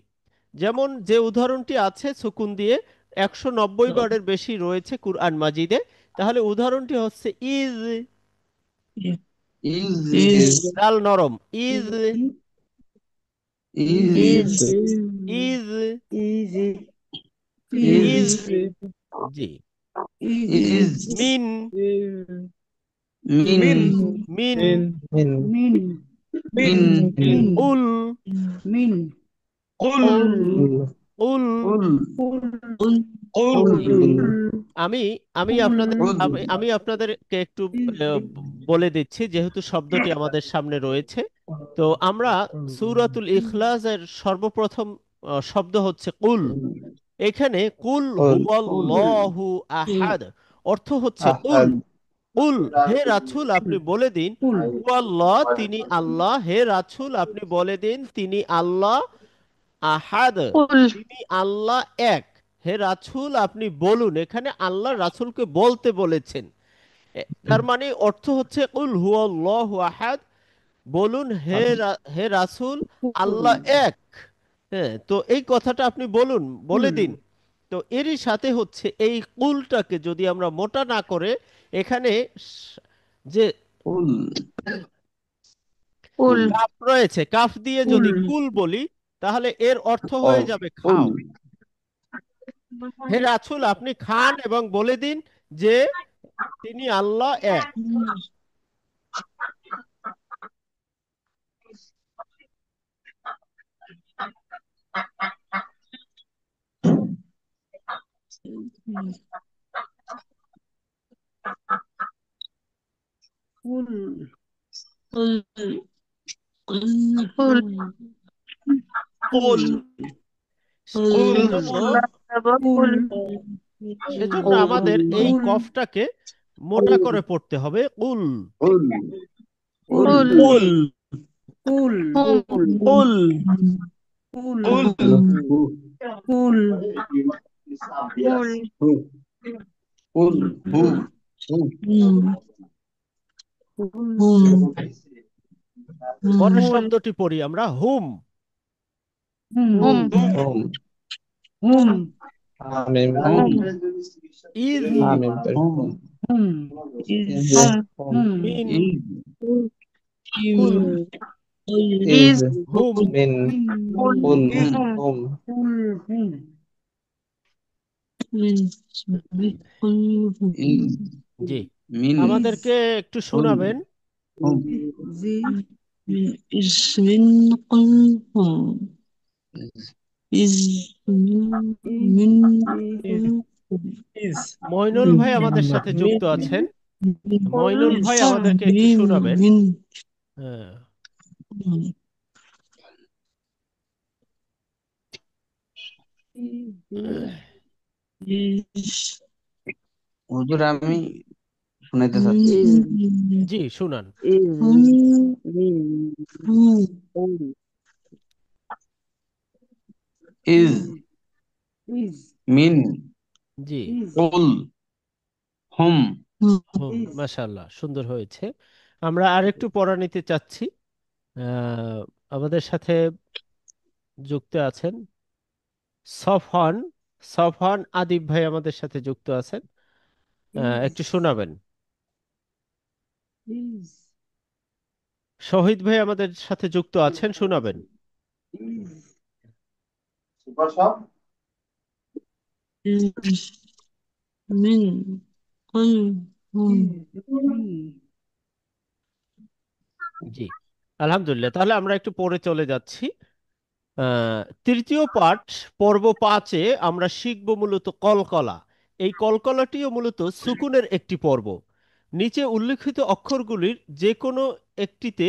যেমন যে উদাহরণটি আছে সুকুন দিয়ে 190 বারের বেশি রয়েছে কুরআন মাজিদে। তাহলে উদাহরণটি হচ্ছে ইজ, ইজ, ইজ দাল নরম, ইজ, ইজ, ইজ ইজ, ইজ ইজ। ইজ জি, ইজ, মিন, মিন, মিন মিন, মিন মিন, মিন উল, মিন কুল উল। উল, কুল কুল জি, আমি আমি আপনাদের উদ, আমি আপনাদেরকে একটু আহ, বলে দিচ্ছি, যেহেতু শব্দটি আমাদের সামনে রয়েছে। তো আমরা সূরাতুল ইখলাসের সর্বপ্রথম শব্দ হচ্ছে কুল। এখানে কুল হুয়াল্লাহু আহাদ অর্থ হচ্ছে কুল। কুল, হে রাসূল আপনি বলে দিন, কুল হুয়াল্লাহ তিনি আল্লাহ, হে রাসূল আপনি বলে দিন তিনি আল্লাহ, আহাদ কুল তিনি আল্লাহ এক। হে রাসূল আপনি বলুন, এখানে আল্লাহ রাসূলকে বলতে বলেছেন। তার মানে অর্থ হচ্ছে কুল হুয়াল্লাহু আহাদ, বলুন হে রাসূল আল্লাহ এক। হ্যাঁ, তো এই কথাটা আপনি বলুন, বলে দিন। তো এরই সাথে হচ্ছে এই কুলটাকে যদি আমরা মোটা না করে এখানে স- যে উল, কুল কাফ রয়েছে, কাফ দিয়ে কুল যদি কুল বলি তাহলে এর অর্থ অর, হয়ে যাবে উল, খাও। হে রাসূল আপনি খান এবং বলে দিন যে তিনি আল্লাহ এক। কুল কুল কুল কুল কুল এজন্য কুল এজন্য কুল আমাদের এই কুল কফটাকে মোটা করে পড়তে হবে, কুল। উল, উল, কুল কুল কুল হুম কুল কুল কুল কুল কুল হু, উল, হু, হু, পরের কুল শব্দটি পড়ি আমরা, হুম। হুম হুম, হুম হুম, ইজ, হুম, হুম ইজ হুম হুম মিন, ইজ, কুল, ইজ হুম। কুল ইজ হুম কুল হুম ইজ, জি, মিন, ইজ আমাদেরকে একটু উল, শোনাবেন। হুম, জি ইজ, ইজ ইজ ইজ মইনুল ভাই আমাদের সাথে মিন যুক্ত আছেন। মইনুল ইজ ভাই আমাদেরকে একটু শোনাবেন। হ্যাঁ, হুজুর আমি শুনাইতে চাচ্ছি। জি শুনান। ইজ is মিন জি is কুল হুম হুম, is মাশাআল্লাহ, সুন্দর হয়েছে। আমরা আরেকটু পড়া নিতে চাচ্ছি। আহ, আমাদের সাথে যুক্ত আছেন সফওয়ান। সফওয়ান আদিব ভাই আমাদের সাথে যুক্ত আছেন। একটু is শোনাবেন। is শহীদ ভাই আমাদের সাথে যুক্ত আছেন, শোনাবেন। is min qul hum is জি, আলহামদুলিল্লাহ। তাহলে আমরা একটু পরে চলে যাচ্ছি। তৃতীয় পাঠ, পর্ব 5-এ আমরা শিখব মূলত কলকলা। এই কলকলাটিও মূলত সুকুনের একটি পর্ব। নিচে উল্লিখিত অক্ষরগুলির যে কোনো একটিতে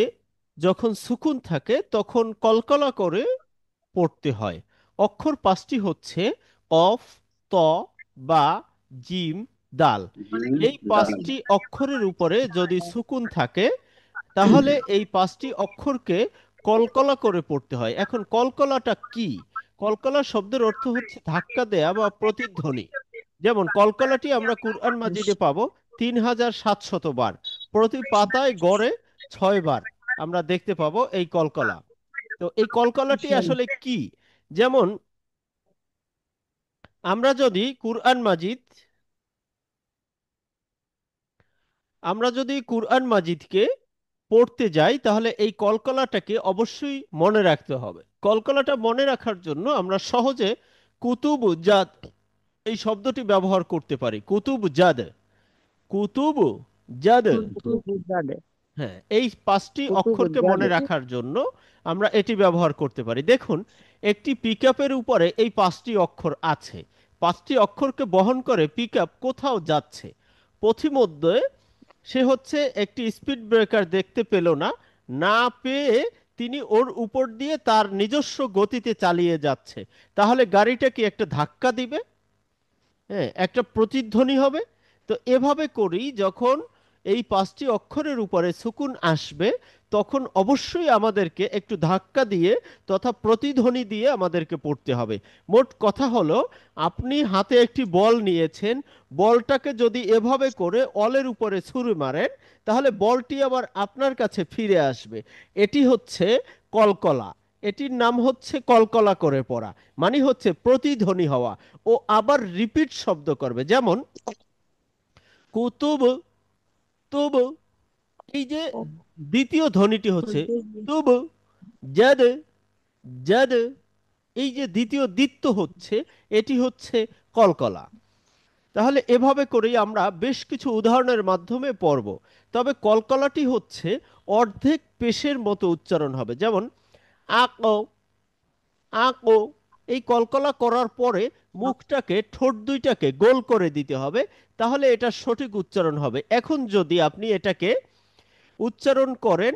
যখন সুকুন থাকে তখন কলকলা করে পড়তে হয়। অক্ষর 5টি হচ্ছে কফ, ত, বা, জিম, দাল। এই 5টি অক্ষরের উপরে যদি সুকুন থাকে তাহলে এই 5টি অক্ষরকে কলকলা করে পড়তে হয়। এখন কলকলাটা কি? কলকলা শব্দের অর্থ হচ্ছে ধাক্কা দেয়া বা প্রতিধ্বনি। যেমন কলকলাটি আমরা কুরআন মাজিদে পাবো 3700 বার। প্রতি পাতায় গড়ে 6 বার আমরা দেখতে পাবো এই কলকলা। তো এই কলকলাটি inshallah আসলে কি? যেমন আমরা যদি কুরআন মাজিদ আমরা যদি কুরআন মাজিদকে পড়তে যাই তাহলে এই কলকলাটাকে অবশ্যই মনে রাখতে হবে। কলকলাটা মনে রাখার জন্য আমরা সহজে কুতুব জাদ এই শব্দটি ব্যবহার করতে পারি। কুতুব জাদ, কুতুব জাদ। kutubu jade হ্যাঁ, এই 5টি kutubu অক্ষরকে মনে jade রাখার জন্য আমরা এটি ব্যবহার করতে পারি। দেখুন, একটি পিকআপের উপরে এই 5টি অক্ষর আছে। 5টি অক্ষরকে বহন করে পিকআপ কোথাও যাচ্ছে। পথিমধ্যে সে হচ্ছে একটি স্পিড ব্রেকার দেখতে পেল না, না পেয়ে তিনি ওর উপর দিয়ে তার নিজস্ব গতিতে চালিয়ে যাচ্ছে। তাহলে গাড়িটা কি একটা ধাক্কা দিবে? হ্যাঁ, একটা প্রতিধ্বনি হবে। তো এভাবে করেই যখন এই 5টি অক্ষরের উপরে সুকুন আসবে তখন অবশ্যই আমাদেরকে একটু ধাক্কা দিয়ে তথা প্রতিধ্বনি দিয়ে আমাদেরকে পড়তে হবে। মোট কথা হলো, আপনি হাতে একটি বল নিয়েছেন, বলটাকে যদি এভাবে করে অলের উপরে ছুঁড়ে মারেন তাহলে বলটি আবার আপনার কাছে ফিরে আসবে। এটি হচ্ছে কলকলা। এটির নাম হচ্ছে কলকলা করে পড়া, মানে হচ্ছে প্রতিধ্বনি হওয়া। ও আবার রিপিট শব্দ করবে, যেমন কুতুব, তুব। এই যে দ্বিতীয় ধ্বনিটি হচ্ছে kutubu তুব, জাদ, জাদ। এই যে দ্বিতীয় দ্বিত্ব হচ্ছে, এটি হচ্ছে কলকলা। তাহলে এভাবে করেই আমরা বেশ কিছু উদাহরণের মাধ্যমে পড়ব। তবে কলকলাটি হচ্ছে অর্ধেক পেশের মতো উচ্চারণ হবে। যেমন আক, আঁকো। এই কলকলা করার পরে মুখটাকে, ঠোঁট দুইটাকে গোল করে দিতে হবে, তাহলে এটা সঠিক উচ্চারণ হবে। এখন যদি আপনি এটাকে উচ্চারণ করেন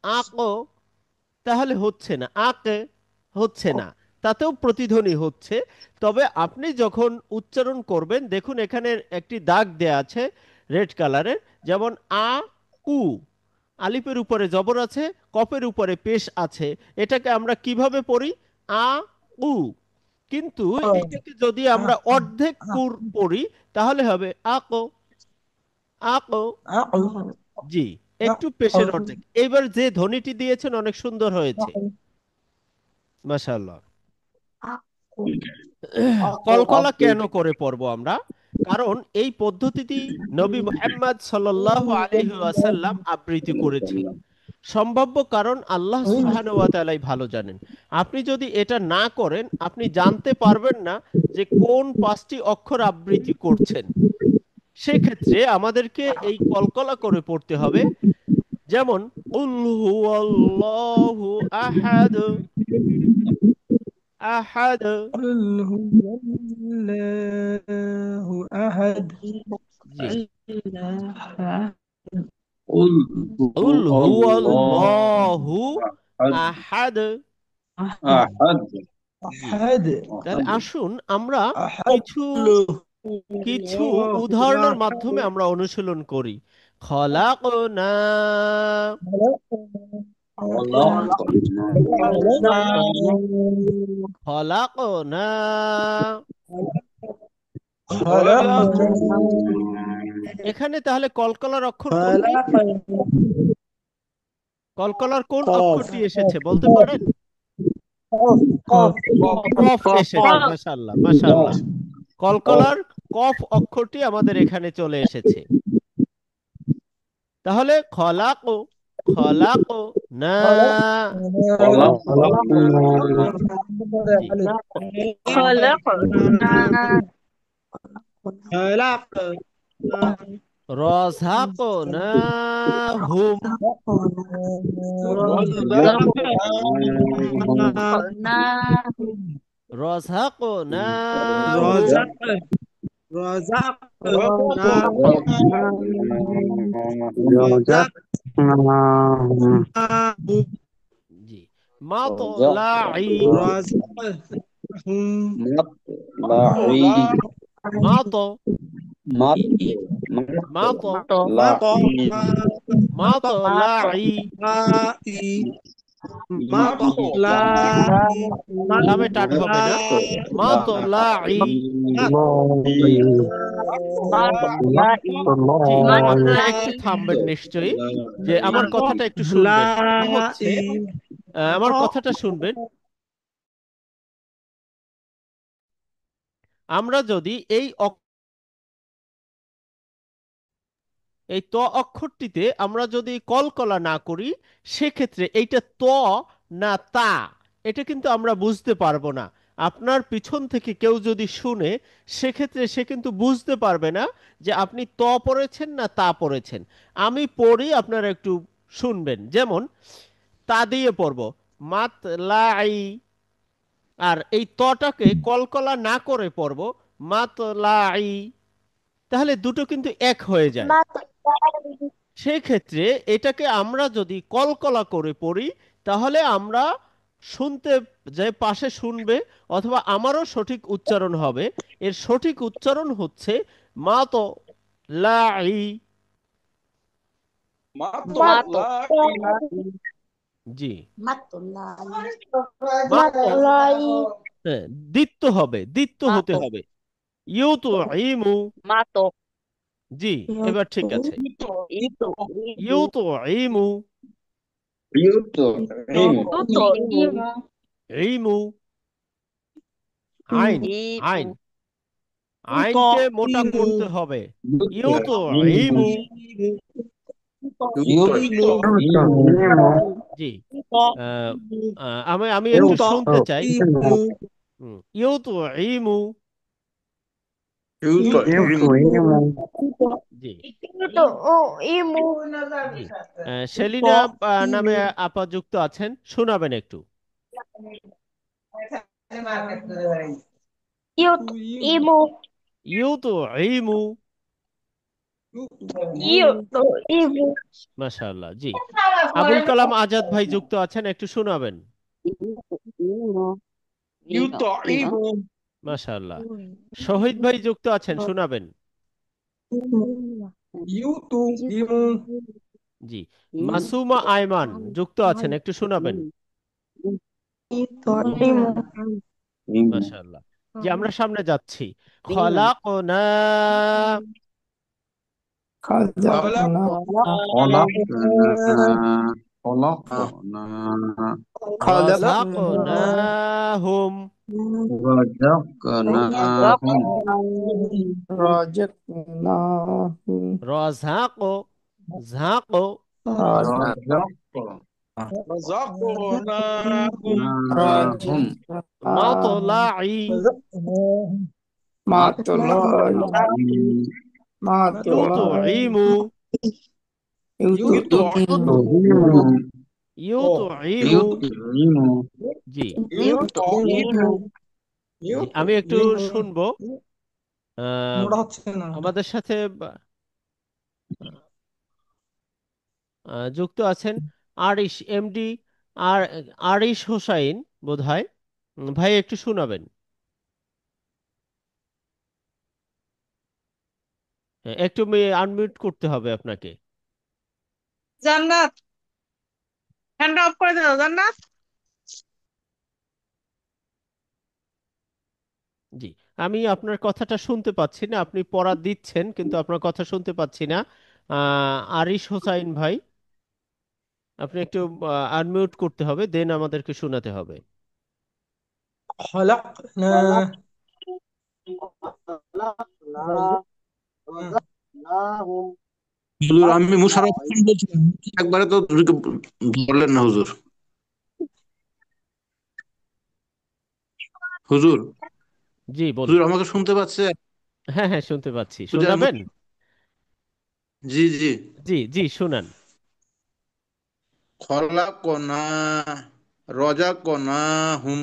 আঁকো, তাহলে হচ্ছে না, আঁকে হচ্ছে না, তাতেও প্রতিধ্বনি হচ্ছে। তবে আপনি যখন উচ্চারণ করবেন, দেখুন এখানে একটি দাগ দেয়া আছে রেড কালারের, যেমন আ, উ। আলিফের উপরে জবর আছে, কফের উপরে পেশ আছে। এটাকে আমরা কিভাবে পড়ি? আ, উ। কিন্তু এটাকে যদি আমরা অর্ধেক কুর পড়ি তাহলে হবে আকো, আকো। জি, একটু পেশের অর্ধেক। এইবার যে ধ্বনিটি দিয়েছেন অনেক সুন্দর হয়েছে, মাশাআল্লাহ। কলকলা কেন করে পড়বো আমরা? কারণ এই পদ্ধতিটি নবী মুহাম্মদ সাল্লাল্লাহু আলাইহি ওয়াসাল্লাম আবৃত্তি করেছেন। সম্ভাব্য কারণ আল্লাহ সুবহানাহু ওয়া তাআলাই ভালো জানেন। আপনি যদি এটা না করেন আপনি জানতে পারবেন না যে কোন 5টি অক্ষর আবৃত্তি করছেন। সেক্ষেত্রে আমাদেরকে এই কলকলা করে পড়তে হবে। যেমন কুল হুয়াল্লাহু আহাদ, আহাদ। قل هو الله أحد জি, Allah قل কুল هو الله হুয়াল্লাহু أحد আহাদ। ahad أحد জি, أحد তাহলে أحد আসুন আমরা أحد কিছু له কিছু উদাহরণের মাধ্যমে আমরা অনুশীলন করি। খলাকনা, খলাকনা। এখানে তাহলে কলকলার অক্ষর কোনটি? কলকলার কোন অক্ষরটি এসেছে বলতে পারেন? কফ এসেছে। মাশাআল্লাহ, মাশাআল্লাহ। কলকলার কফ অক্ষরটি আমাদের এখানে চলে এসেছে। তাহলে খলাকো, খলাকো না। জি। রযাকো না হুম। রযাকো না হুম। জি। মাতলাই, মাত, মাত, মাতলাই। লামে টান হবে না। মাতলাই। জি, আপনারা একটু থামবেন নিশ্চয়ই, যে আমার কথাটা একটু শুনবেন। কথা হচ্ছে, আমার কথাটা শুনবেন। আমরা যদি এই ত অক্ষরটিতে আমরা যদি কলকলা না করি, সেক্ষেত্রে এইটা ত না তা, এটা কিন্তু আমরা বুঝতে পারবো না। আপনার পিছন থেকে কেউ যদি শুনে, সেক্ষেত্রে সে কিন্তু বুঝতে পারবে না যে আপনি ত পড়েছেন না তা পড়েছেন। আমি পড়ি, আপনারা একটু শুনবেন। যেমন তা দিয়ে পড়ব মাত লাই, আর এই তটাকে কলকলা না করে পড়ব মাত লাই। তাহলে দুটো কিন্তু এক হয়ে যায়। সেই ক্ষেত্রে এটাকে আমরা যদি কলকলা করে পড়ি, তাহলে আমরা শুনতে, যে পাশে শুনবে অথবা আমারও সঠিক উচ্চারণ হবে। এর সঠিক উচ্চারণ হচ্ছে মাত লাই। জি, মাত, হ্যাঁ, দ্বিত্ব হবে, দ্বিত্ব হতে হবে। ইউতু ইমু। জি, এবার ঠিক আছে। ইউতু ইমু, ইমু। আইন, আইন, আইনকে মোটা করতে হবে। ইউতু ইমু। জি, আহ, আমি আমি একটু শুনতে চাই। ইউতু ইমু। জি, জি। সেলিনা নামে আপা যুক্ত আছেন, শোনাবেন একটু। ইউতু ইমু। মাশাআল্লাহ। জি, আবুল কালাম আজাদ ভাই যুক্ত আছেন, একটু শোনাবেন। মাশাআল্লাহ। শহীদ ভাই যুক্ত আছেন, শোনাবেন। জি, মাসুমা আয়মান যুক্ত আছেন, একটু শোনাবেন। মাশাআল্লাহ। জি, আমরা সামনে যাচ্ছি। খলাকনা, রাযাকনাহুম, রাযাকো, ঝাকো, মাতলাই, ইউতইমু, ইউতইমু। জি, জি, আমি একটু শুনবো। আহ, আমাদের সাথে যুক্ত আছেন আরিশ এমডি, আর আরিশ হোসাইন বোধহয়। ভাই একটু শোনাবেন। একটু আনমিউট করতে হবে আপনাকে। জান্নাত, হ্যান্ড অফ করে দাও জান্নাত। জি, আমি আপনার কথাটা শুনতে পাচ্ছি না, আপনি পড়া দিচ্ছেন কিন্তু আপনার কথা শুনতে পাচ্ছি না। আরিশ হোসাইন ভাই, আপনি একটু আনমিউট করতে হবে, দেন আমাদেরকে শোনাতে হবে। خلقنا হুজুর আমি মুশাররফ খান বলছিলাম, একবারে তো ধরলেন না হুজুর। হুজুর জি হুজুর বলুন। আমাকে শুনতে পাচ্ছে? হ্যাঁ হ্যাঁ শুনতে পাচ্ছি, হুজুর শোনাবেন? জি জি। জি জি শুনান। খলাকনা রজাকনাহুম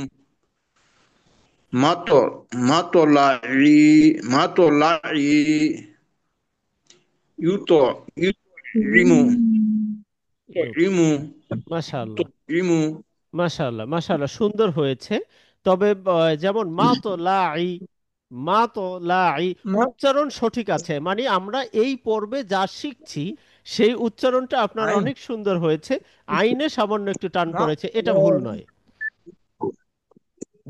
মাতো মাতোলাই মাতোলাই ইউতো ইউতো ইমু মাশাআল্লাহ, ইমু। মাশাআল্লাহ, মাশাআল্লাহ, সুন্দর হয়েছে। তবে যেমন মা তো লাই, মা তো লাই, ما উচ্চারণ সঠিক আছে, মানে আমরা এই পর্বে যা শিখছি সেই উচ্চারণটা আপনার عين অনেক সুন্দর হয়েছে। আইনে সামান্য একটু টান ما পড়েছে, এটা ভুল নয়।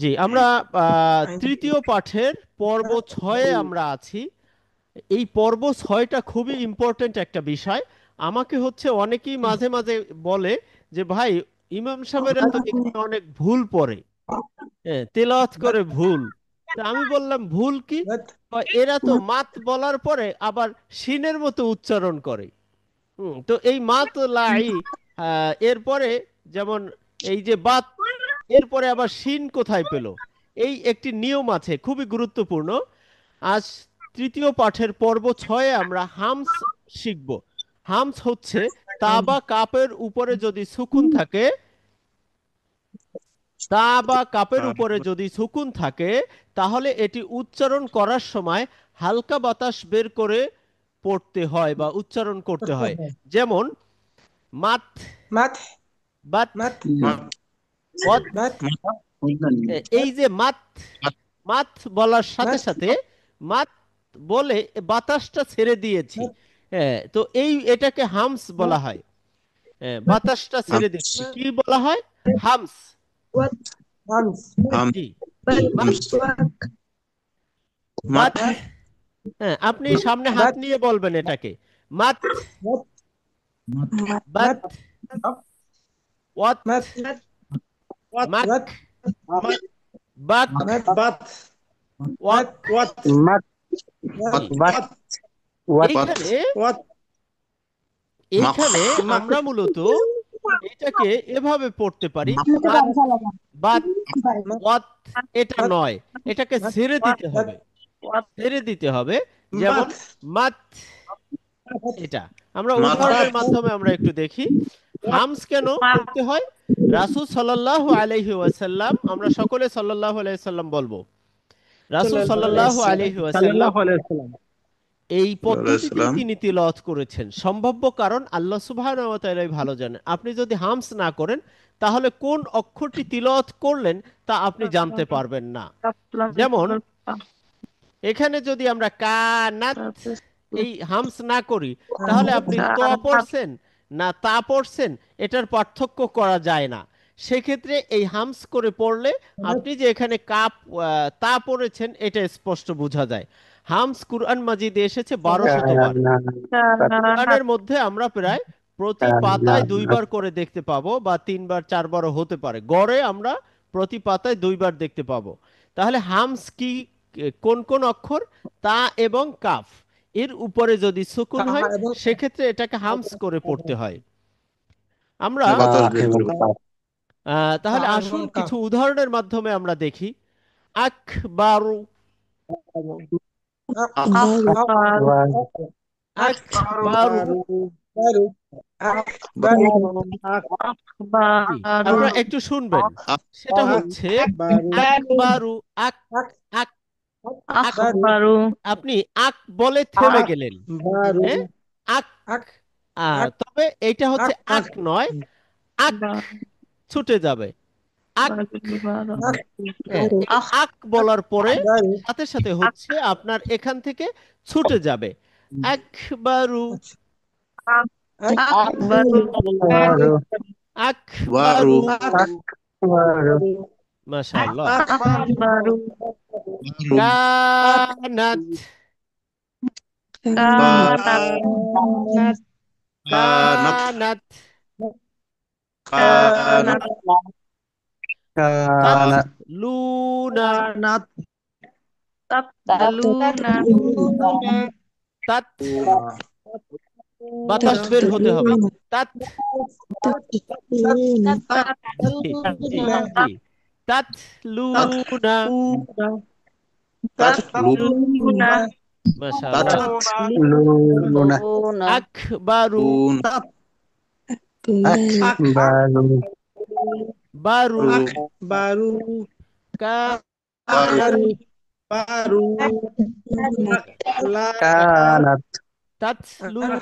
জি, আমরা عين তৃতীয় পাঠের পর্ব 6-এ আমরা আছি। এই পর্ব 6টা খুবই ইম্পর্ট্যান্ট একটা বিষয়। আমাকে হচ্ছে অনেকেই মাঝে মাঝে বলে যে ভাই, ইমাম সাহেবেরা তো এখানে অনেক ভুল পড়ে, হ্যাঁ তেলাওয়াত করে بت ভুল। তা আমি বললাম ভুল কি? بت এরা তো মাত বলার পরে আবার শিনের মতো উচ্চারণ করে। তো এই মাত লাই, এরপরে যেমন এই যে বাত, এরপরে আবার শিন কোথায় পেল? এই একটি নিয়ম আছে খুবই গুরুত্বপূর্ণ। আজ তৃতীয় পাঠের পর্ব 6-এ আমরা হামস শিখব। হামস হচ্ছে তা عين বা কাপের উপরে যদি সুকুন থাকে, তা বা কাপের উপরে যদি সুকুন থাকে তাহলে এটি উচ্চারণ করার সময় হালকা বাতাস বের করে পড়তে হয় বা উচ্চারণ করতে হয়। যেমন মাত, مدح বাত, مت ওয়াত। مت এই যে মাত, মাত বলার সাথে مت সাথে মাত বলে বাতাসটা ছেড়ে দিয়েছি, مت হ্যাঁ, তো এটাকে হামস বলা مت হয়। হ্যাঁ, বাতাসটা ছেড়ে দিচ্ছি কি বলা হয়? হামস। همس জি, বাত, বাত। হ্যাঁ, আপনি সামনে হাত بت নিয়ে বলবেন এটাকে। মাত, مت বাত, مت ওয়াত, مت মাক, مت বাক, مت ওয়াক। জি, مت এইখানে এইখানে আমরা মূলত এটাকে এভাবে পড়তে পারি, মাত, বাত, ওয়াত। এটা নয়, এটাকে ছেড়ে দিতে হবে, ছেড়ে দিতে হবে। যেমন মাত, এটা আমরা উদাহরণের মাধ্যমে আমরা একটু দেখি। হামস কেন করতে হয়? রাসূল সাল্লাল্লাহু আলাইহি ওয়াসাল্লাম, আমরা সকলে সাল্লাল্লাহু আলাইহি সাল্লাম বলবো। রাসূল সাল্লাল্লাহু আলাইহি ওয়াসাল্লাম সাল্লাল্লাহু আলাইহি ওয়াসাল্লাম এই পদ্ধতিতে তিনি তিলাওয়াত করেছেন। সম্ভাব্য কারণ আল্লাহ সুবহানাহু ওয়া তাআলাই ভালো জানেন। আপনি যদি হামস না করেন তাহলে কোন অক্ষরটি তিলাওয়াত করলেন তা আপনি জানতে পারবেন না। যেমন এখানে যদি আমরা কানাত এই হামস না করি তাহলে আপনি ত পড়ছেন না তা পড়ছেন এটার পার্থক্য করা যায় না। সেক্ষেত্রে এই হামস করে পড়লে আপনি যে এখানে কাপ তা পড়েছেন এটা স্পষ্ট বোঝা যায়। হামস কুরআন মাজিদে এসেছে 1200 বার। কোরআনের মধ্যে আমরা প্রায় প্রতি পাতায় 2 বার করে দেখতে পাবো, বা 3 বার 4বারও হতে পারে। গড়ে আমরা প্রতি পাতায় 2 বার দেখতে পাবো। তাহলে হামস কি, কোন কোন অক্ষর? তা এবং কাফ এর উপরে যদি সুকুন তাহা হয় এবং সেক্ষেত্রে এটাকে হামস করে পড়তে হয়। আমরা তাহলে তাহা এবং আসুন কাফ কিছু উদাহরণের মাধ্যমে আমরা দেখি। আকবারু, আকবারু। বারু বারু জি, আপনারা একটু শুনবেন, সেটা হচ্ছে বারু আকবারু, আক, আক, আক। বারু আপনি আক বলে থেমে গেলেন, বারু হ্যাঁ, আক। আক আক তবে এটা হচ্ছে আক আক নয়, আক ছুটে যাবে, আক। আক হ্যাঁ, এই আক বলার পরে বারু সাথে সাথে হচ্ছে আপনার এখান থেকে ছুটে যাবে। আকবারু, আকবারু আকবারু বারু আকবারু। আকবারু মাশাআল্লাহ। আকবারু বারু কানাত, কানাত কানাত কানাত, কানাত কানাত তাতলুনা, তাতলুনা তাত, বাতাস বের হতে হবে, তাত, জি জি জি, তাতলুনা। তাতলু তাতলুনা মাশাআল্লাহ। লুনা আকবারু, আকবারু বারু, বারু কানাত, কানাত তাতলুনা।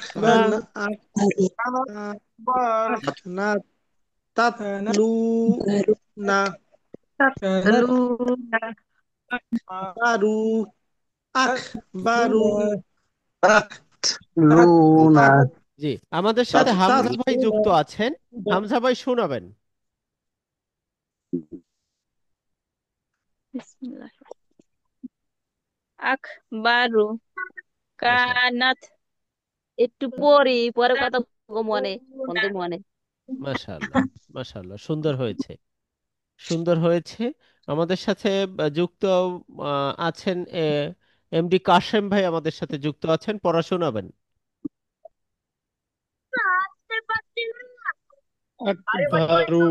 তাতলুনা লুনা জি, আমাদের সাথে হামজা ভাই যুক্ত আছেন। হামজা ভাই শোনাবেন। বিসমিল্লাহ। আকবারু মাশাআল্লাহ, কানাত। একটু পরে পরে কথা মনে মনে মনে মাশাআল্লাহ, মাশাআল্লাহ, সুন্দর হয়েছে, সুন্দর হয়েছে। আমাদের সাথে যুক্ত আছেন এমডি কাশেম ভাই, আমাদের সাথে যুক্ত আছেন, পড়া শোনাবেন। আকবারু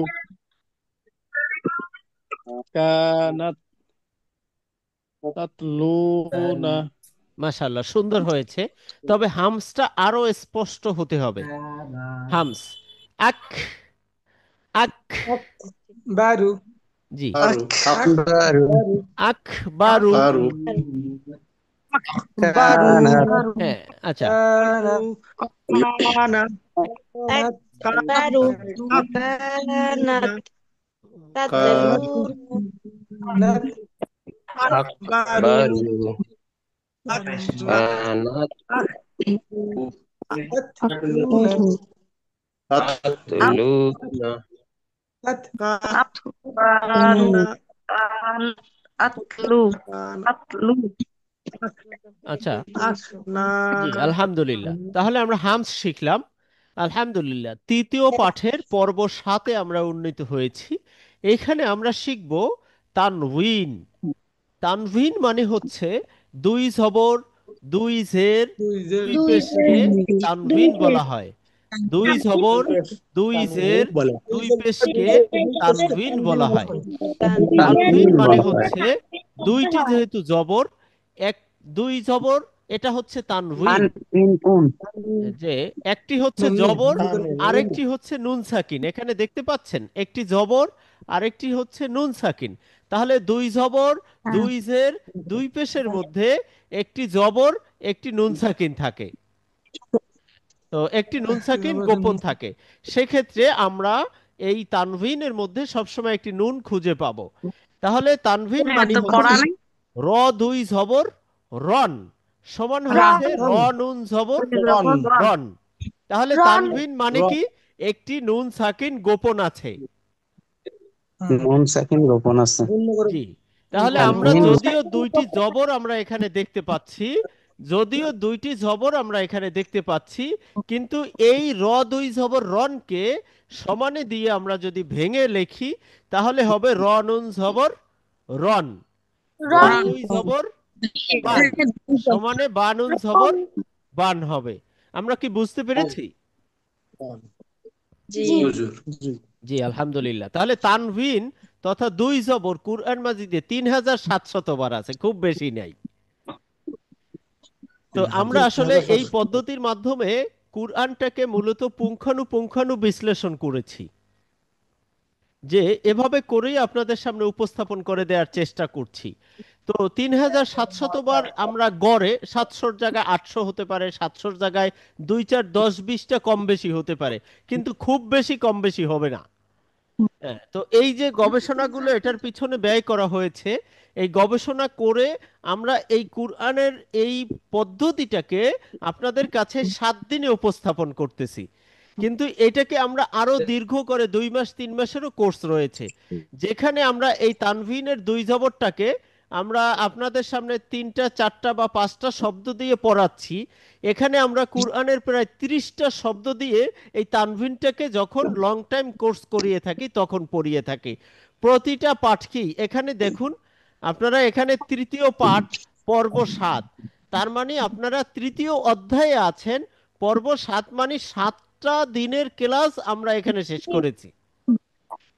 কানাত তাতলুনা। মাশাআল্লাহ, সুন্দর হয়েছে। তবে হামসটা আরো স্পষ্ট হতে হবে। হামস, আক, আক, বারু জি, বারু আকবারু। বারু কানাত হ্যাঁ, আচ্ছা, কানাত আকবারু কানাত তাতলুনা আকবারু কানাত তাতলুনা তাতলুনা। আকবারু আতলু আতলু আচ্ছা, জি, আলহামদুলিল্লাহ। তাহলে আমরা হামস শিখলাম, আলহামদুলিল্লাহ। তৃতীয় পাঠের পর্ব 7-এ আমরা উন্নীত হয়েছি। এখানে আমরা শিখব তানউইন। তানভিন মানে হচ্ছে দুই জবর, দুই জের, দুই পেশকে তানভিন বলা হয়। দুই জবর, দুই জের, দুই পেশকে তানভিন বলা হয়। তানভিন তানভিন মানে বলা হয়। হচ্ছে দুইটি যেহেতু জবর, এক, দুই জবর, এটা হচ্ছে তানভিন। তানভিন যে একটি হচ্ছে জবর, আরেকটি হচ্ছে নুন সাকিন। এখানে দেখতে পাচ্ছেন একটি জবর, আরেকটি হচ্ছে নুন সাকিন। তাহলে দুই জবর, দুই জের, দুই পেশের মধ্যে একটি জবর, একটি নুন সাকিন থাকে। তো একটি নুন সাকিন গোপন থাকে। সেক্ষেত্রে আমরা এই তানভিনের মধ্যে সবসময় একটি নুন খুঁজে পাবো। তাহলে তানভিন মানে তো পড়া হচ্ছে নেই র, দুই জবর, রন, সমান রা হচ্ছে র নুন জবর রন। তাহলে তানভিন মানে কি? একটি নুন সাকিন গোপন আছে। নুন সাকিন গোপন আছে। জি, তাহলে আমরা তানভিন যদিও দুইটি জবর আমরা এখানে দেখতে পাচ্ছি, যদিও দুইটি জবর আমরা এখানে দেখতে পাচ্ছি, কিন্তু এই র দুই জবর রনকে সমানে দিয়ে আমরা যদি ভেঙে লিখি, তাহলে হবে র নুন জবর রন, র দুই জবর বান, সমানে বা নুন জবর বান হবে। আমরা কি বুঝতে পেরেছি? জি হুজুর জি, আলহামদুলিল্লাহ। তাহলে তানভিন তথা দুই জবর কুরআন মাজিদে 3700 বার আছে, খুব বেশি নাই। তো আমরা আসলে এই পদ্ধতির মাধ্যমে কুরআনটাকে মূলত পুঙ্খানুপুঙ্খানু বিশ্লেষণ করেছি, যে এভাবে করেই আপনাদের সামনে উপস্থাপন করে দেওয়ার চেষ্টা করছি। তো 3700 বার আমরা গড়ে 700 জায়গায় 800 হতে পারে, 700 জায়গায় 2, 4, 10, 20টা কম বেশি হতে পারে, কিন্তু খুব বেশি কম বেশি হবে না। হ্যাঁ, তো এই যে গবেষণাগুলো এটার পিছনে ব্যয় করা হয়েছে, এই গবেষণা করে আমরা এই কুরআনের এই পদ্ধতিটাকে আপনাদের কাছে 7 দিনে উপস্থাপন করতেছি। কিন্তু এটাকে আমরা আরো দীর্ঘ করে 2 মাস 3 মাসেরও কোর্স রয়েছে, যেখানে আমরা এই তানভিনের 2 জবরটাকে আমরা আপনাদের সামনে 3টা 4টা বা 5টা শব্দ দিয়ে পড়াচ্ছি। এখানে আমরা কুরআনের প্রায় 30টা শব্দ দিয়ে এই তানভিনটাকে যখন লং টাইম কোর্স করিয়ে থাকি তখন পড়িয়ে থাকি। প্রতিটা পাঠকেই এখানে দেখুন, আপনারা এখানে তৃতীয় পাঠ পর্ব 7, তার মানে আপনারা তৃতীয় অধ্যায়ে আছেন। পর্ব 7 মানে 7টা দিনের ক্লাস আমরা এখানে শেষ করেছি।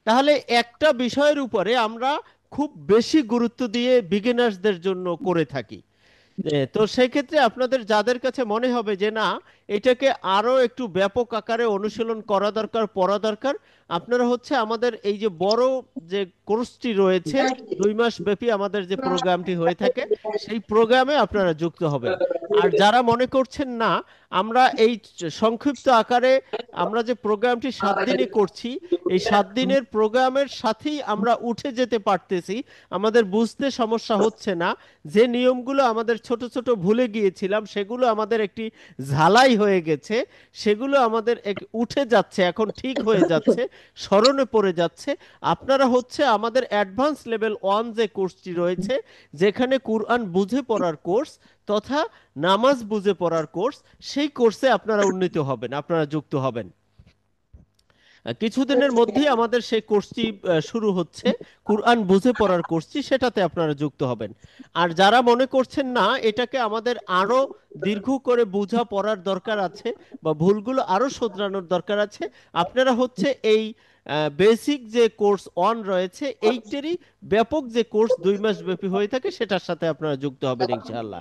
তাহলে একটা বিষয়ের উপরে আমরা খুব বেশি গুরুত্ব দিয়ে বিগিনার্সদের জন্য করে থাকি। তো সেই ক্ষেত্রে আপনাদের যাদের কাছে মনে হবে যে না, এটাকে আরো একটু ব্যাপক আকারে অনুশীলন করা দরকার, পড়া দরকার, আপনারা হচ্ছে আমাদের এই যে বড় যে কোর্সটি রয়েছে, 2 মাস ব্যাপী আমাদের যে প্রোগ্রামটি হয়ে থাকে, সেই প্রোগ্রামে আপনারা যুক্ত হবেন। আর যারা মনে করছেন না আমরা এই সংক্ষিপ্ত আকারে আমরা যে প্রোগ্রামটি 7 দিনে করছি, এই 7 দিনের প্রোগ্রামের সাথেই আমরা উঠে যেতে পারতেছি, আমাদের বুঝতে সমস্যা হচ্ছে না, যে নিয়মগুলো আমাদের ছোট ছোট ভুলে গিয়েছিলাম সেগুলো আমাদের একটি ঝালাই হয়ে গেছে, সেগুলো আমাদের উঠে যাচ্ছে, এখন ঠিক হয়ে যাচ্ছে, স্মরণে পড়ে যাচ্ছে। আপনারা হচ্ছে আমাদের অ্যাডভান্স লেভেল 1 যে কোর্সটি রয়েছে, যেখানে কুরআন বুঝে পড়ার কোর্স তথা নামাজ বুঝে পড়ার কোর্স, সেই কোর্সে আপনারা উন্নীত হবেন, আপনারা যুক্ত হবেন। কিছুদিনের মধ্যেই আমাদের সেই কোর্সটি শুরু হচ্ছে, কুরআন বুঝে পড়ার কোর্সটি, সেটাতে আপনারা যুক্ত হবেন। আর যারা মনে করছেন না এটাকে আমাদের আরো দীর্ঘ করে বোঝা পড়ার দরকার আছে বা ভুলগুলো আরো শোধরানোর দরকার আছে, আপনারা হচ্ছে এই বেসিক যে কোর্স 1 রয়েছে এইটারই ব্যাপক যে কোর্স 2 মাস ব্যাপী হয়ে থাকে সেটার সাথে আপনারা যুক্ত হবেন ইনশাআল্লাহ।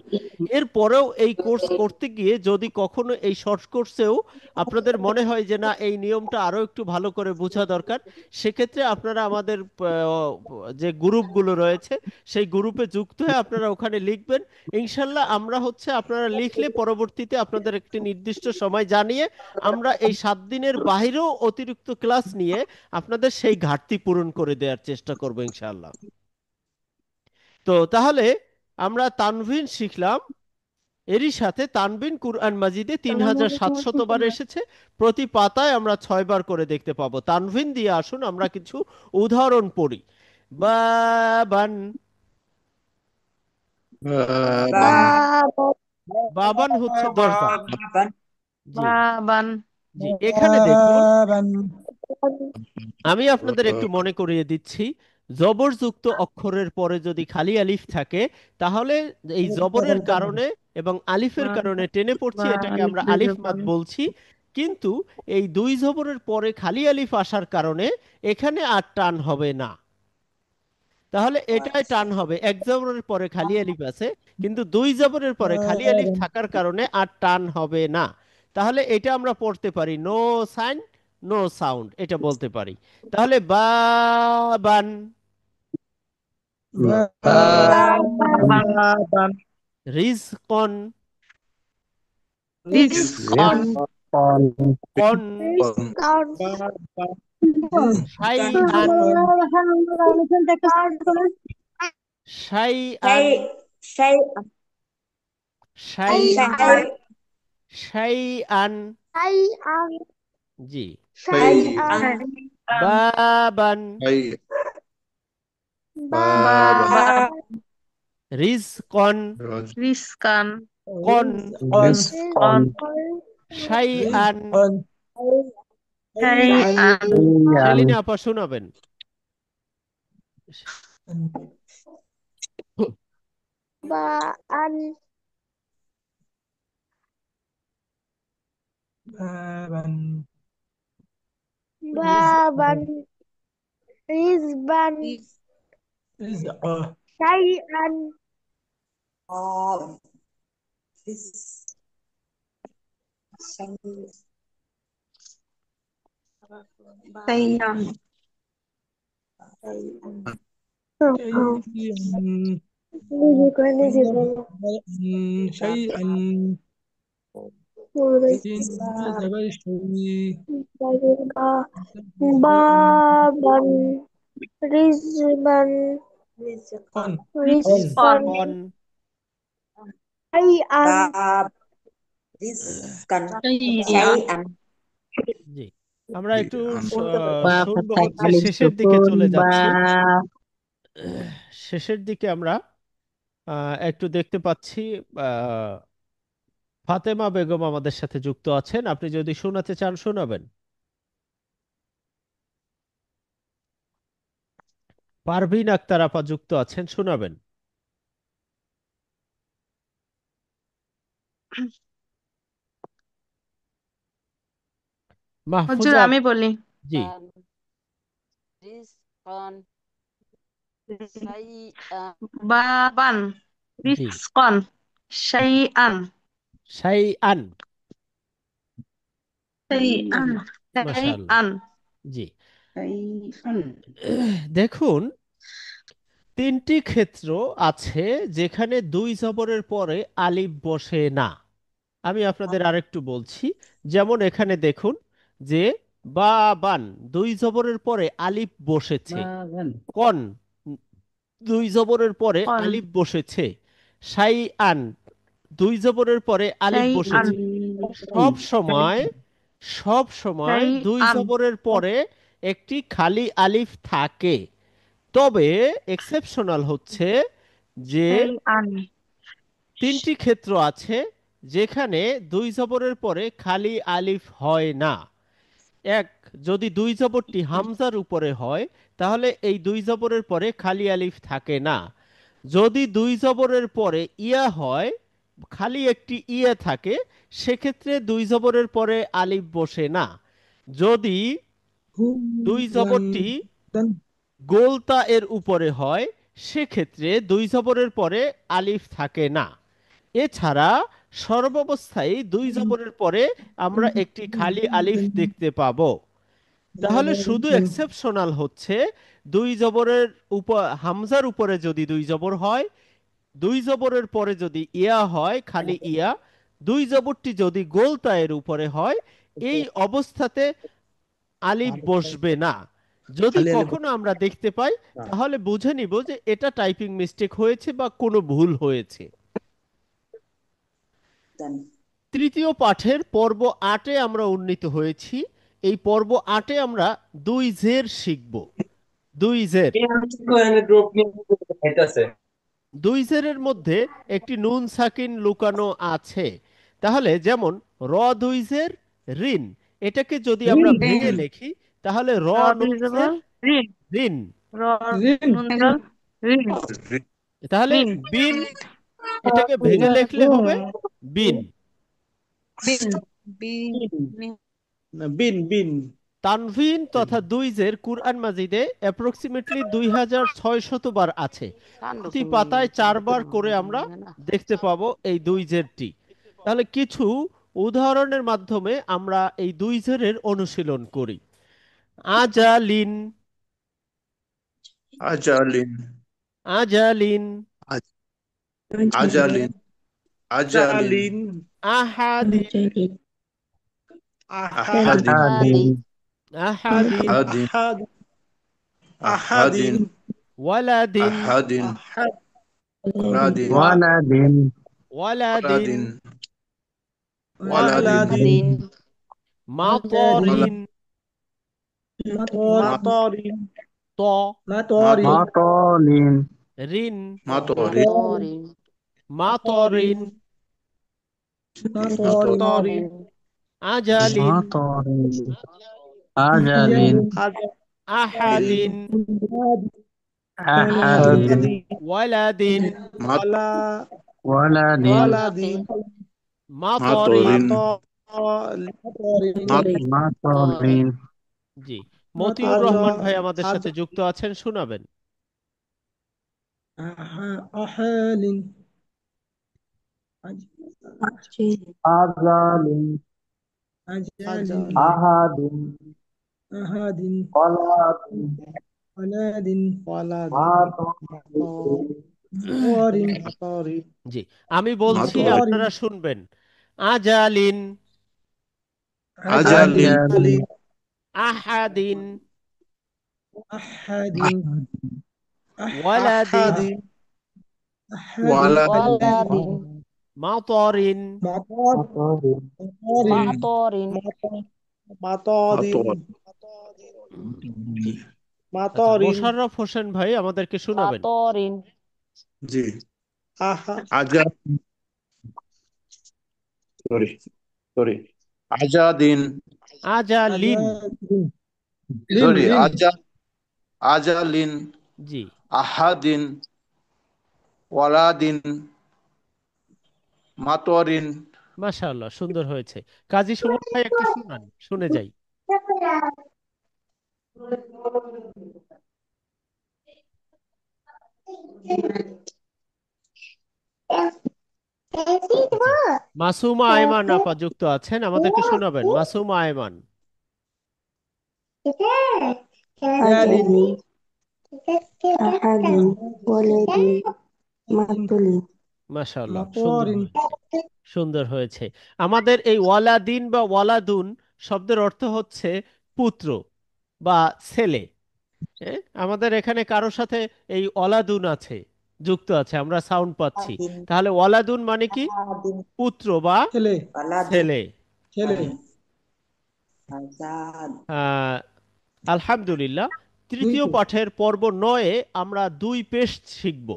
এরপরেও এই কোর্স করতে গিয়ে যদি কখনো এই শর্ট কোর্সেও আপনাদের মনে হয় যে না এই নিয়মটা আরো একটু ভালো করে বোঝা দরকার, সেক্ষেত্রে আপনারা আমাদের যে গ্রুপগুলো রয়েছে সেই গ্রুপে যুক্ত হয়ে আপনারা ওখানে লিখবেন। ইনশাল্লাহ আমরা হচ্ছে আপনারা লিখলে পরবর্তীতে আপনাদের একটি নির্দিষ্ট সময় জানিয়ে আমরা এই 7 দিনের বাইরেও অতিরিক্ত ক্লাস নিয়ে আপনাদের সেই ঘাটতি পূরণ করে দেওয়ার চেষ্টা করবো ইনশাআল্লাহ। তো তাহলে আমরা তানভিন শিখলাম, এরই সাথে তানবিন কুরআন মাজিদে 3700 বার এসেছে, প্রতি পাতায় আমরা 6 বার করে দেখতে পাবো। তানভিন দিয়ে আসুন আমরা কিছু উদাহরণ পড়ি। বাবান, বাবান হচ্ছে দরজা। জি বাবান জি, এখানে দেখুন بابا আমি আপনাদের একটু মনে করিয়ে দিচ্ছি, জবরযুক্ত অক্ষরের পরে যদি খালি আলিফ থাকে তাহলে এই জবরের কারণে এবং আলিফের কারণে টেনে পড়ছি, এটাকে আমরা আলিফ মাদ বলছি। কিন্তু এই 2 জবরের পরে খালি আলিফ আসার কারণে এখানে আর টান হবে না, তাহলে এটাই টান হবে। 1 জবরের পরে খালি আলিফ আছে, কিন্তু 2 জবরের পরে খালি আলিফ থাকার কারণে আর টান হবে না। তাহলে এটা আমরা পড়তে পারি নো সাইন নো সাউন্ড, এটা বলতে পারি। তাহলে বাবান, বাবান রিজকন, রিজকন কন, শাইআন, শাইআন, শাইআন, শাইআন, জি, বাবান, বাবান রিজকন, রিজকান কন, কন শাইআন। শাইআন শালিনী আপা শোনাবেন। بابا رزقا সাইয়ান شيئا سين زبر شوي بابا رزبا قن قن رزقا কন شيئا شيئا জি আমরা একটু আম- শুনবো فتح হচ্ছে ألف শেষের দিকে سكون চলে با যাচ্ছি শেষের দিকে আমরা একটু দেখতে পাচ্ছি আহ, ফাতেমা বেগম আমাদের সাথে যুক্ত আছেন আপনি যদি শোনাতে চান শোনাবেন পারভিন আক্তার আপা যুক্ত আছেন শোনাবেন হুজুর মাহফুজা আমি বলি জি رزقا شيئا বাবান জি রিজকান শাইআন শাইআন শাইআন মাশাআল্লাহ শাইআন জি شيئا দেখুন তিনটি ক্ষেত্র আছে যেখানে দুই জবরের পরে আলিফ বসে না আমি আপনাদের আরেকটু বলছি যেমন এখানে দেখুন যে বাবান দুই জবরের পরে আলিফ বসেছে بابا কন দুই জবরের পরে কন আলিফ বসেছে শাইআন দুই জবরের পরে আলিফ শাইআন বসেছে সব সময় সব সময় দুই শাইআন জবরের পরে একটি খালি আলিফ থাকে তবে এক্সেপশনাল হচ্ছে যে শাইআন তিনটি ক্ষেত্র আছে যেখানে দুই জবরের পরে খালি আলিফ হয় না এক যদি দুই জবরটি হামজার উপরে হয় তাহলে এই দুই জবরের পরে খালি আলিফ থাকে না যদি দুই জবরের পরে ইয়া হয় খালি একটি ইয়া থাকে সেক্ষেত্রে দুই জবরের পরে আলিফ বসে না যদি দুই জবরটি دن গোলতা এর উপরে হয় সেক্ষেত্রে দুই জবরের পরে আলিফ থাকে না এছাড়া সর্বাবস্থায় দুই জবরের পরে আমরা একটি খালি আলিফ দেখতে পাবো তাহলে শুধু এক্সেপশনাল হচ্ছে দুই জবরের উপর হামজার উপরে যদি দুই জবর হয় দুই জবরের পরে যদি ইয়া হয় খালি ইয়া দুই জবরটি যদি গোলতা এর উপরে হয় এই অবস্থাতে আলিফ বসবে না যদি খালি আলিফ কখনো আমরা দেখতে পাই তাহলে বুঝে নিব যে এটা টাইপিং মিস্টেক হয়েছে বা কোনো ভুল হয়েছে তৃতীয় পাঠের পর্ব ৮-এ আমরা উন্নীত হয়েছি এই পর্ব ৮-এ আমরা দুই জের শিখব দুই জের দুই জেরের মধ্যে একটি নুন সাকিন লুকানো আছে তাহলে যেমন র দুই জের রিন এটাকে যদি আমরা ভেঙে লিখি তাহলে র র নুন দুই জবর জের রিন রিন র زين নুন জবর রিন তাহলে রিন বিন এটাকে ভেঙে লিখলে হবে বিন বিন বিন বিন তানভিন তথা দুই জের কুরআন মাজিদে অ্যাপ্রক্সিমেটলি 2600 বার আছে প্রতি পাতায় 4 বার করে আমরা দেখতে পাবো এই দুই জেরটি তাহলে কিছু উদাহরণের মাধ্যমে আমরা এই দুই জেরের অনুশীলন করি আজালিন আজালিন আজালিন আজ- আজালিন আজালিন জালিন আহাদিন আহাদিন আহাদিন আহাদিন আহাদিন আহাদ আহাদিন ওয়ালাদিন আহাদিন ওয়ালাদিন ولد ওয়ালাদিন ওয়ালাদিন মাতরিন মাতারিন ত مطاري مطال রিন মাতরিন মাতরিন مطاري মাতারিন আজালিন مطر أجل আহাদিন أحد ওয়ালাদিন ওয়ালা ولد ওয়ালাদিন মাতরিন مطر জি মতিউর রহমান ভাই আমাদের সাথে যুক্ত আছেন শোনাবেন أحال أجل أجال أحد أحد ولد ولد مطر مطار জি আমি বলছি মাতরিন। আপনারা শুনবেন আজালিন আজালিন أجل আহাদিন, أحد ওয়ালাদিন, أحد أحد ওয়ালাদিন ওয়ালাদিন, মাতরিন, مطر مطر মাতরিন, মাতাদিন আতর আচ্ছা, মাতারিন মোশাররফ হোসেন ভাই আমাদেরকে শোনাবেন। মাতরিন, জি আহা আজা সরি সরি আজাদিন আজালিন, لين সরি لين আজালিন জি আহাদিন ওয়ালাদিন মাতরিন মাশাআল্লাহ, সুন্দর হয়েছে। কাজী সুমন ভাই একটু শুনান, শুনে যাই। আচ্ছা, মাসুমা আয়মান আপা যুক্ত আছেন, আমাদেরকে শোনাবেন। মাসুমা আয়মান, لين أحد ولد مطلب মাশাআল্লাহ, সুন্দর مطار হয়েছে, সুন্দর হয়েছে। আমাদের এই ওয়ালাদিন বা ওয়ালাদুন শব্দের অর্থ হচ্ছে পুত্র বা ছেলে। আমাদের এখানে কারোর সাথে এই ওয়ালাদুন আছে, যুক্ত আছে, আমরা সাউন্ড পাচ্ছি। তাহলে ওয়ালাদুন মানে কি? পুত্র বা ছেলে ছেলে। ছেলে আহ, আলহামদুলিল্লাহ, দুই তৃতীয় পেশ পাঠের পর্ব 9-এ আমরা দুই পেশ শিখব।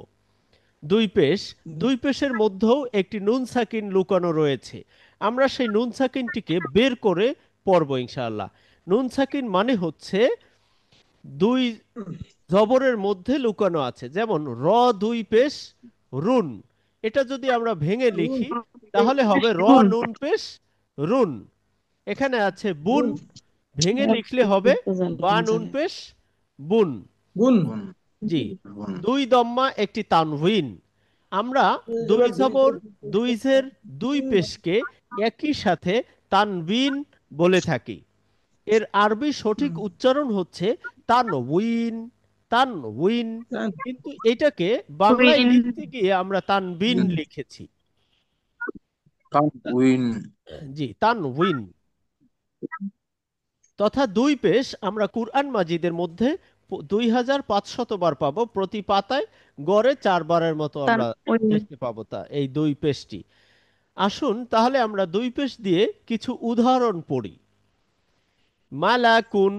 দুই পেশ, দুই পেশের মধ্যেও একটি নুন সাকিন লুকানো রয়েছে। আমরা সেই নুন সাকিনটিকে বের করে পড়ব ইনশাআল্লাহ। নুন সাকিন মানে হচ্ছে দুই জবরের মধ্যে লুকানো আছে, যেমন র দুই পেশ রুন। এটা যদি আমরা ভেঙে লিখি তাহলে হবে র গুণ নুন পেশ রুন। এখানে আছে বুন, গুণ ভেঙে লিখলে হবে বা নুন পেশ বুন। গুণ গুণ জি, গুণ দুই দম্মা একটি তানউইন। আমরা দুই এবার দুই জবর দুই জের দুই পেশকে একই সাথে তানবিন বলে থাকি। এর আরবি সঠিক উচ্চারণ হচ্ছে তানউইন, তানউইন, কিন্তু এটাকে বাংলায় উইন লিখতে গিয়ে আমরা তানবিন লিখেছি। তানউইন জি, তানউইন। তথা দুই পেশ আমরা কুরআন মাজিদের মধ্যে 2500 বার পাবো, প্রতি পাতায় গড়ে 4 বারের মতো আমরা তানউইন দেখতে পাবো তা এই দুই পেশটি। আসুন তাহলে আমরা দুই পেশ দিয়ে কিছু উদাহরণ পড়ি। মালাকুন,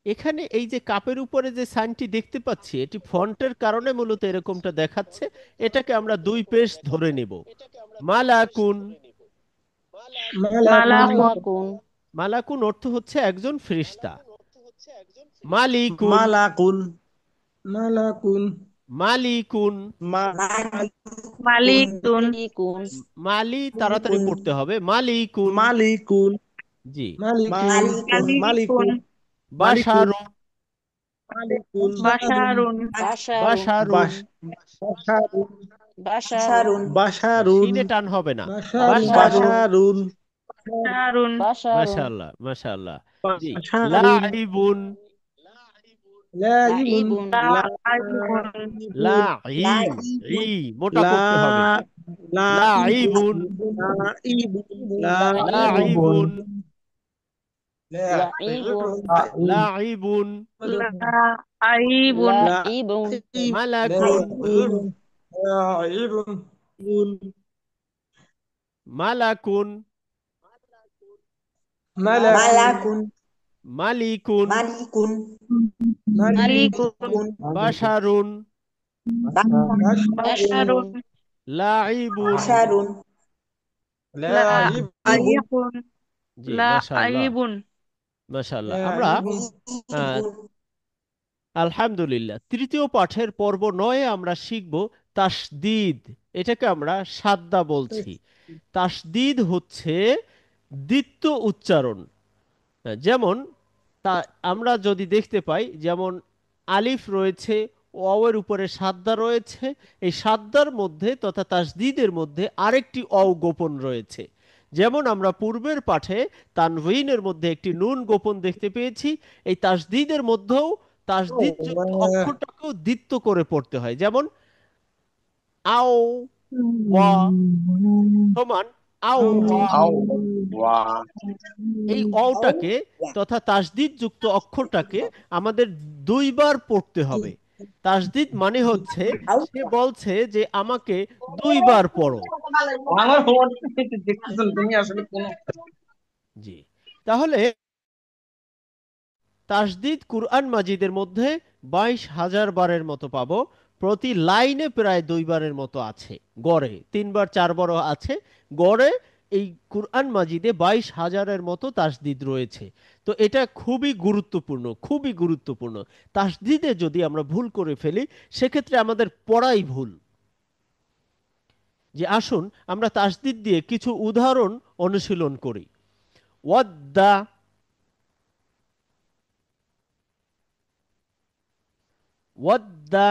এখানে এই যে কাপের উপরে যে সাইনটি দেখতে পাচ্ছি, এটি ফন্টের কারণে মূলত এরকমটা দেখাচ্ছে। এটাকে আমরা দুই পেশ ধরে নেব। মালাকুন, মালাকুন মালাকুন, মালাকুন অর্থ হচ্ছে একজন ফেরেশতা। মালিকুন, মালাকুন মালাকুন মালিকুন, মালিকুন মালিকুন মালি তাড়াতাড়ি পড়তে হবে, মালিকুন। মালিকুন জি, মালিকুন মালিকুন বাশারুন, মালিকুন বাশারুন বাশারুন, বাশারুন বাশারুন, বাশারুন সিনে টান হবে না, বাশারুন বাশারুন। বাশারুন বাশারুন বাশারুন, মাশাআল্লাহ, মাশাআল্লাহ। জি, বাশারুন লাইবুন, লাইবুন লাইবুন, লাইবুন লাই, ই মোটা লা করতে হবে, লা লাইবুন, লাইবুন, লাইবুন, লাইবুন, লাইবুন লাইবুন, মালাকুন, লাইবুন মালাকুন, মালাকুন মালিকুন, মালিকুন বাশারুন, বাশারুন লাইবুন। লাইবুন জি, মাশাআল্লাহ, লাইবুন মাশাআল্লাহ। আমরা আহ, আলহামদুলিল্লাহ তৃতীয় পাঠের পর্ব 9-এ আমরা শিখব তাসদিদ। এটাকে আমরা সাদ্দা বলছি। তাসদিদ হচ্ছে দ্বিত্ব উচ্চারণ। যেমন তা আমরা যদি দেখতে পাই, যেমন আলিফ রয়েছে, ওয়াওয়ের উপরে সাদ্দা রয়েছে, এই সাদ্দার মধ্যে তথা তাসদিদের মধ্যে আরেকটি অও গোপন রয়েছে। যেমন আমরা পূর্বের পাঠে তানভীনের মধ্যে একটি নুন গোপন দেখতে পেয়েছি, এই তাসদিদের মধ্যেও তাসদিদ যুক্ত অক্ষরটাকেও দ্বিত্ব করে পড়তে হয়। যেমন আও ওয়া সমান আওয়া। আও ওয়া এই অটাকে তথা তাসদিদ যুক্ত অক্ষরটাকে আমাদের দুইবার পড়তে হবে। তাসদিদ মানে হচ্ছে সে বলছে যে আমাকে দুইবার পড়ো। আমার হোয়াট দেখতেছেন তুমি আসলে কোন জি, তাহলে তাসদিদ কুরআন মাজিদের মধ্যে 22,000 বারের মতো পাবো। প্রতি লাইনে প্রায় দুইবারের মতো আছে, গড়ে 3 বার 4বারও আছে। গড়ে এই কুরআন মাজিদে 22,000-এর মতো তাসদিদ রয়েছে। তো এটা খুবই গুরুত্বপূর্ণ, খুবই গুরুত্বপূর্ণ। তাসদিদে যদি আমরা ভুল করে ফেলি সেক্ষেত্রে আমাদের পড়াই ভুল। যে আসুন আমরা তাসদিদ দিয়ে কিছু উদাহরণ অনুশীলন করি। ওয়াদ্দা, ওয়াদ্দা।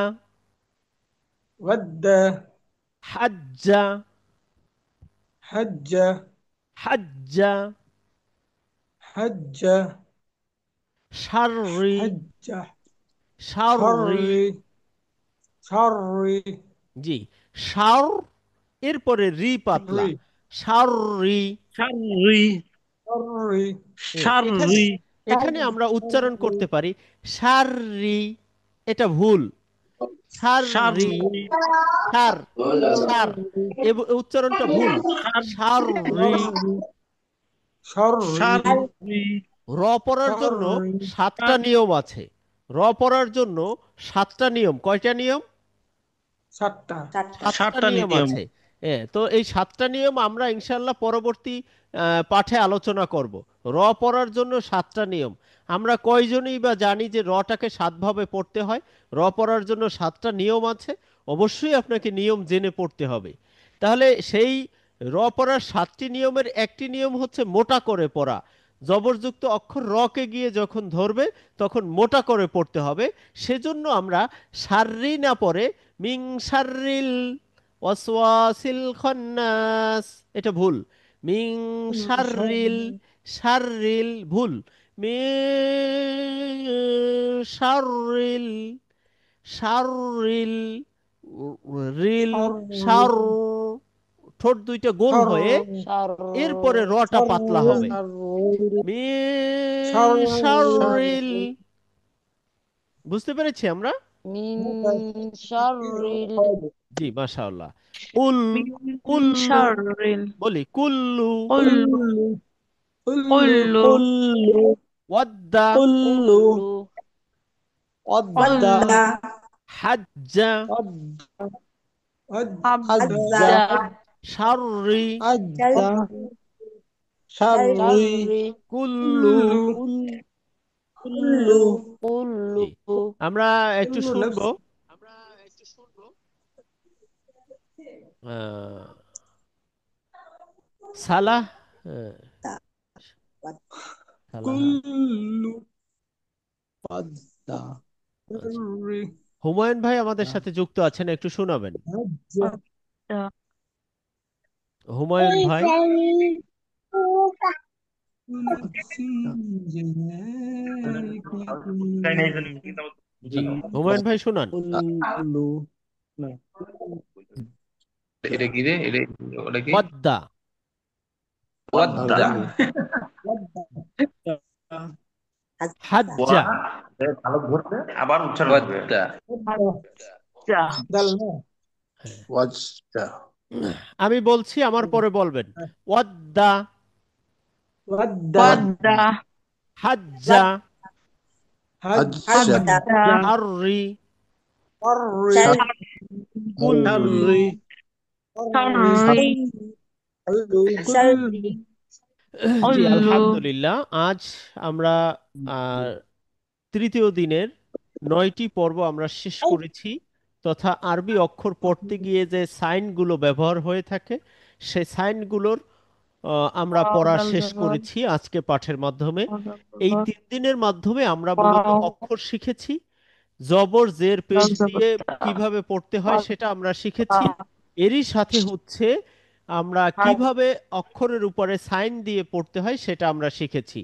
ود হাজ্জা, حج হাজ্জা। حج শাররি, حج শাররি। شر شر জি, শার এরপরে রি পাতলা, شر শাররি। شر এখানে شر এখানে আমরা উচ্চারণ করতে পারি শাররি, এটা ভুল। شر শাররি, শার, শার, উচ্চারণটা ভুল। শাররি। شر র পড়ার জন্য شر 7টা নিয়ম আছে। র পড়ার জন্য 7টা নিয়ম। কয়টা নিয়ম? সাতটা 7টা সাতটা নিয়ম নিয়ম আছে। তো এই 7টা নিয়ম আমরা ইনশাল্লাহ পরবর্তী পাঠে আলোচনা করব। র পড়ার জন্য 7টা নিয়ম। আমরা কয়জনই বা জানি যে রটাকে 7ভাবে পড়তে হয়? র পড়ার জন্য 7টা নিয়ম আছে। অবশ্যই আপনাকে নিয়ম জেনে পড়তে হবে। তাহলে সেই র পড়ার 7টি নিয়মের একটি নিয়ম হচ্ছে মোটা করে পড়া। জবরযুক্ত অক্ষর রকে গিয়ে যখন ধরবে তখন মোটা করে পড়তে হবে। সেজন্য আমরা সাররি না পড়ে মিং শাররিল ওয়াসওয়াসিল খান্নাস, এটা ভুল। মিং শাররিল, শাররিল ভুল। মিং শাররিল, শাররিল, রিল, শার, ঠোঁট দুইটা গোল হয়ে সার এরপরে রটা পাতলা হবে। মিং শাররিল। বুঝতে পেরেছি আমরা? মিন শাররিল জি, মাশাআল্লাহ। কুল, من কুল্লু, شر বলি কুল্লু। كل كل ওয়াদ্দা, কুল্লু كل হাজ্জা, حبذا শাররি, শাররি কুল্লু। কুল্লু জি, আমরা একটু শুনবো। আহ, সালাহ, সালাহ, আচ্ছা। হুমায়ুন ভাই আমাদের সাথে যুক্ত আছেন, একটু শোনাবেন। হুমায়ুন ভাই। জি, হুমায়ুন ভাই শোনান। এটা কি রে এটা ওটা কি ওয়াদ্দা, ওয়াদ্দা হাজ্জা। ভালো ধরতে আবার উচ্চারণ করবে ওয়াদ্দা ওয়াজ্জা আমি বলছি, আমার পরে বলবেন। ওয়াদ্দা, ود হাজ্জা, হাজ্জা হাররি, شر কুল্লু। জি, كل আলহামদুলিল্লাহ। আজ আমরা তৃতীয় দিনের 9টি পর্ব আমরা শেষ করেছি। তথা আরবি অক্ষর পড়তে গিয়ে যে সাইনগুলো ব্যবহার হয়ে থাকে সেই সাইনগুলোর আমরা পড়া শেষ করেছি আজকে পাঠের মাধ্যমে। এই 3 দিনের মাধ্যমে আমরা মূলত অক্ষর শিখেছি। জবর জের পেশ দিয়ে কিভাবে পড়তে হয় সেটা আমরা শিখেছি। এরই সাথে হচ্ছে আমরা কিভাবে অক্ষরের উপরে সাইন দিয়ে পড়তে হয় সেটা আমরা শিখেছি।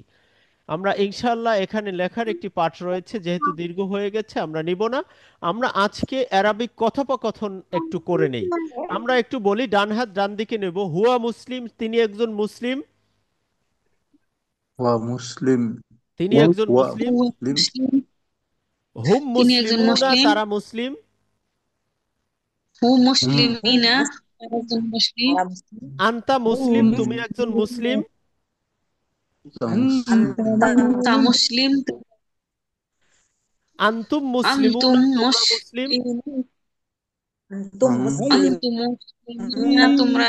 আমরা ইনশাআল্লাহ এখানে লেখার একটি পাঠ রয়েছে, যেহেতু দীর্ঘ হয়ে গেছে আমরা নিব না। আমরা আজকে অ্যারাবিক কথোপকথন একটু করে নেই। আমরা একটু বলি, ডান হাত ডান দিকে নেব। হুয়া মুসলিম, তিনি একজন মুসলিম। ওয়া মুসলিম। তিনি ওয়া একজন ওয়া মুসলিম। মুসলিম। হুম তিনি একজন মুসলিমুনা, মুসলিম। তারা মুসলিম। হু হুম মুসলিমিনা, তারা একজন মুসলিম। আনতা মুসলিম, তুমি একজন মুসলিম। মুসলিম। আনতা মুসলিম, আনতুম আনতুম মুসলিমুনা, তোমরা মুসলিম। মুসলিম, أنتم হুম مسلمون আনতুম মুসলিমিনা, তোমরা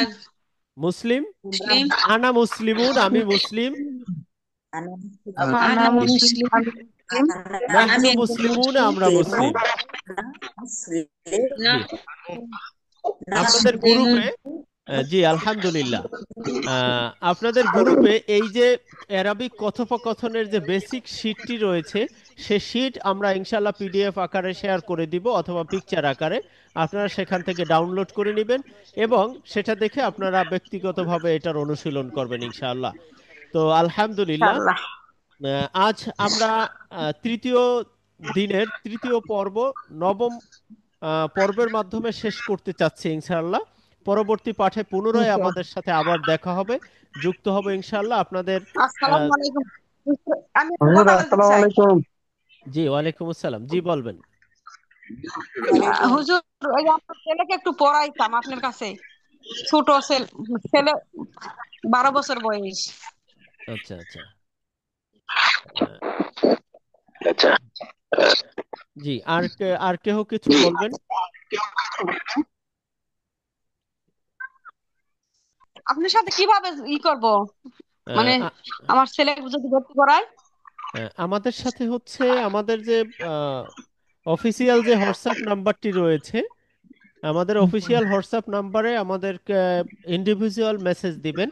মুসলিম। মুসলিম। আনা মুসলিমুন, আমি মুসলিম। أنا আনা আনা মুসলিম। মুসলিম, আমি মুসলিম। নাহনু আমি একজন মুসলিমুন, মুসলিম। আমরা মুসলিম। مسلم জি, نحن আপনাদের মুসলিমুন। গ্রুপে জি আলহামদুলিল্লাহ, আপনাদের গ্রুপে এই যে অ্যারাবিক কথোপকথনের যে বেসিক শিটটি রয়েছে, সে শিট আমরা ইনশাল্লাহ পিডিএফ আকারে শেয়ার করে দিব, অথবা পিকচার আকারে। আপনারা সেখান থেকে ডাউনলোড করে নেবেন এবং সেটা দেখে আপনারা ব্যক্তিগতভাবে এটার অনুশীলন করবেন ইনশাআল্লাহ। তো আলহামদুলিল্লাহ, ইনশাআল্লাহ। আজ আমরা তৃতীয় দিনের তৃতীয় পর্ব, নবম পর্বের মাধ্যমে শেষ করতে চাচ্ছি ইনশাআল্লাহ। পরবর্তী পাঠে পুনরায় ইনশাআল্লাহ। আমাদের সাথে আবার দেখা হবে, যুক্ত হবে ইনশাআল্লাহ। আপনাদের আসসালামু আলাইকুম। আমি একটা হুজুর কথা বলতে আসসালামু চাই। আলাইকুম। জি ওয়ালাইকুম আসসালাম, জি বলবেন। হুজুর, ওই আপনার ছেলেকে একটু পড়াইতাম আপনার কাছে। ছোট ছেলে 12 বছর বয়স। আচ্ছা আচ্ছা, আহ, জি আর কেহ কিছু বলবেন? আপনার সাথে কিভাবে করব, আহ, মানে আ- আমার ছেলেকে যদি ভর্তি করাই? আমাদের সাথে হচ্ছে আমাদের যে অফিসিয়াল যে হোয়াটসঅ্যাপ নাম্বারটি রয়েছে, আমাদের অফিসিয়াল হোয়াটসঅ্যাপ নাম্বারে আমাদেরকে ইন্ডিভিজুয়াল মেসেজ দিবেন।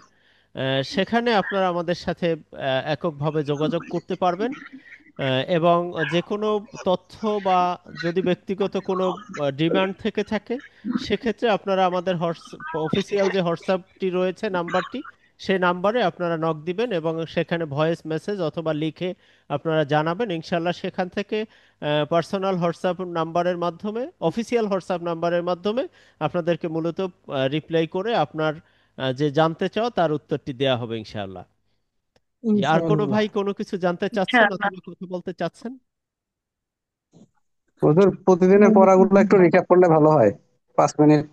সেখানে আপনারা আমাদের সাথে এককভাবে যোগাযোগ করতে পারবেন, এবং যে কোনো তথ্য বা যদি ব্যক্তিগত কোনো ডিমান্ড থেকে থাকে, সেক্ষেত্রে আপনারা আমাদের অফিসিয়াল যে হোয়াটসঅ্যাপটি রয়েছে নাম্বারটি, সেই নাম্বারে আপনারা নক দিবেন এবং সেখানে ভয়েস মেসেজ অথবা লিখে আপনারা জানাবেন ইনশাল্লাহ। সেখান থেকে পার্সোনাল হোয়াটসঅ্যাপ নাম্বারের মাধ্যমে, অফিসিয়াল হোয়াটসঅ্যাপ নাম্বারের মাধ্যমে আপনাদেরকে মূলত রিপ্লাই করে আপনার যে জানতে চাও তার উত্তরটি দেওয়া হবে ইনশাআল্লাহ। জি, আর কোনো ইনশাআল্লাহ। ভাই কোনো কিছু জানতে চাচ্ছেন অথবা কথা বলতে চাচ্ছেন? হুজুর প্রতিদিনের পড়াগুলো একটু রিক্যাপ করলে ভালো হয়, 5 মিনিট।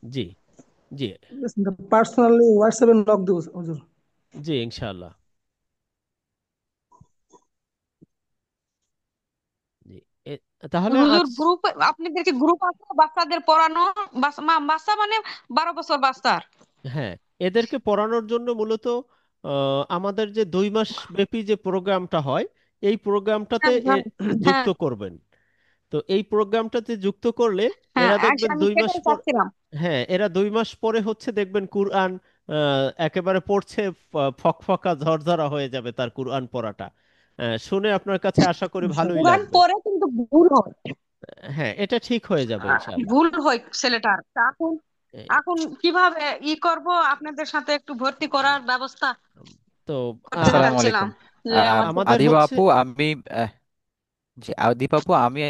জি জি পার্সোনালি হোয়াটসঅ্যাপে নক দিব হুজুর। জি ইনশাআল্লাহ। জি, তাহলে হুজুর, আজ গ্রুপ আপনাদের কি গ্রুপ আছে বাচ্চাদের পড়ানো? বাচ্চা মানে 12 বছর বাচ্চার? হ্যাঁ, এদেরকে পড়ানোর জন্য মূলত আমাদের যে 2 মাস ব্যাপী যে প্রোগ্রামটা হয়, এই প্রোগ্রামটাতে হ্যাঁ, হ্যাঁ, হ্যাঁ, যুক্ত করবেন। তো এই প্রোগ্রামটাতে যুক্ত করলে হ্যাঁ, এরা দেখবেন আমি 2 মাস সেটাই পর, চাচ্ছিলাম। হ্যাঁ এরা 2 মাস পরে হচ্ছে দেখবেন কুরআন একেবারে পড়ছে, ফকফকা ঝরঝরা হয়ে যাবে তার কুরআন পড়াটা। শুনে আপনার কাছে আশা করি ভালোই কোরআন লাগবে। পরে কিন্তু ভুল হয়। হ্যাঁ, এটা ঠিক হয়ে যাবে ইনশাআল্লাহ। ভুল হয় ছেলেটার। তা এখন এই, এখন কিভাবে করব আপনাদের সাথে একটু ভর্তি করার ব্যবস্থা তো করতে আহ, আসসালামু চাচ্ছিলাম, আলাইকুম। যে আমার আমাদের আদিবা হচ্ছে আপু, আমি জি আদিবা আপু, আমি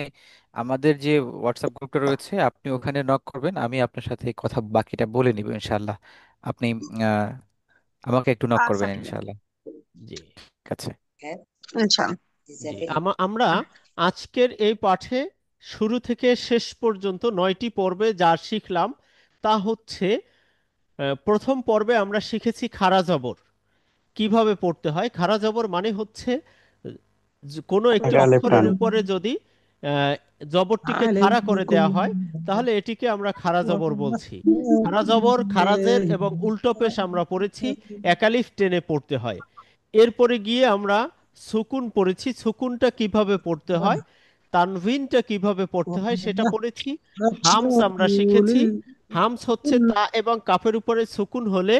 আমাদের যে হোয়াটসঅ্যাপ গ্রুপটা রয়েছে, আপনি ওখানে নক করবেন, আমি আপনার সাথে কথা বাকিটা বলে নিব ইনশাআল্লাহ। আপনি আহ, আমাকে একটু নক আচ্ছা, করবেন ঠিক আছে। ইনশাআল্লাহ। জি ঠিক আছে। ইনশাআল্লাহ। জি আমরা আজকের এই পাঠে শুরু থেকে শেষ পর্যন্ত 9টি পর্বে যা শিখলাম তা হচ্ছে, প্রথম পর্বে আমরা শিখেছি খাড়া জবর কিভাবে পড়তে হয়। খাড়া জবর মানে হচ্ছে কোনো একটি আগে আলেফ অক্ষরের টান। উপরে যদি আহ, জবরটিকে খাড়া করে দেওয়া হয়, তাহলে এটিকে আমরা খাড়া জবর বলছি। খাড়া জবর, খারাজের এবং উল্টো পেশ আমরা পড়েছি, একালিফ টেনে পড়তে হয়। এরপরে গিয়ে আমরা সুকুন পড়েছি, সুকুনটা কিভাবে পড়তে হয়, তানভিনটা কিভাবে পড়তে হয় সেটা পড়েছি। হামস আমরা শিখেছি। হামস হচ্ছে তা এবং কাফের উপরে সুকুন হলে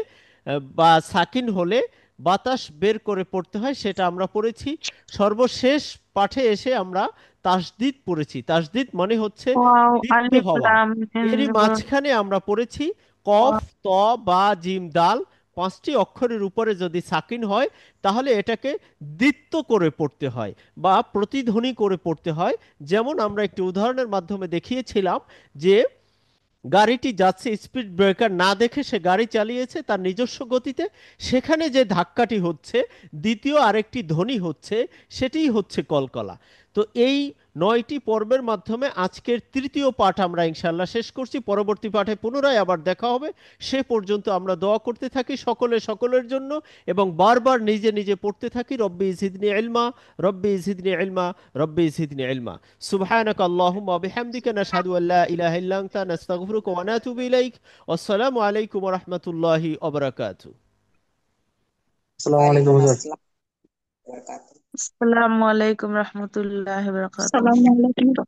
বা সাকিন হলে বাতাস বের করে পড়তে হয়, সেটা আমরা পড়েছি। সর্বশেষ পাঠে এসে আমরা তাসদিদ পড়েছি। তাসদিদ মানে হচ্ছে ওয়াও, দীপ্ত আলিফ হওয়া। লাম মিম এরই রা। মাঝখানে আমরা পড়েছি কফ, ত, বা, জিম, দাল 5টি অক্ষরের উপরে যদি সাকিন হয় তাহলে এটাকে দ্বিত্ব করে পড়তে হয় বা প্রতিধ্বনি করে পড়তে হয়। যেমন আমরা একটি উদাহরণের মাধ্যমে দেখিয়েছিলাম যে গাড়িটি যাচ্ছে, স্পিড ব্রেকার না দেখে সে গাড়ি চালিয়েছে তার নিজস্ব গতিতে, সেখানে যে ধাক্কাটি হচ্ছে, দ্বিতীয় আরেকটি ধ্বনি হচ্ছে, সেটিই হচ্ছে কলকলা। তো এই 9টি পর্বের মাধ্যমে আজকের তৃতীয় পাঠ আমরা ইনশাল্লাহ শেষ করছি। পরবর্তী পাঠে পুনরায় আবার দেখা হবে। সে পর্যন্ত আমরা দোয়া করতে থাকি সকলের জন্য এবং বারবার নিজে নিজে পড়তে থাকি, রব্বি জিদনি ইলমা, রব্বি জিদনি ইলমা, রব্বি জিদনি ইলমা। সুবহানাক আল্লাহুম্মা ওয়া বিহামদিকা নাশহাদু আল্লা ইলাহা ইল্লা আনতা নাস্তাগফিরুকা ওয়া নাতুবু ইলাইক। আসসালামু আলাইকুম ওয়া রাহমাতুল্লাহি ওয়া বারাকাতুহু। আসসালামু আলাইকুম হুজুর। আসসালামু আলাইকুম রহমতুল্লাহ বারাকাতুহু। আসসালামু আলাইকুম।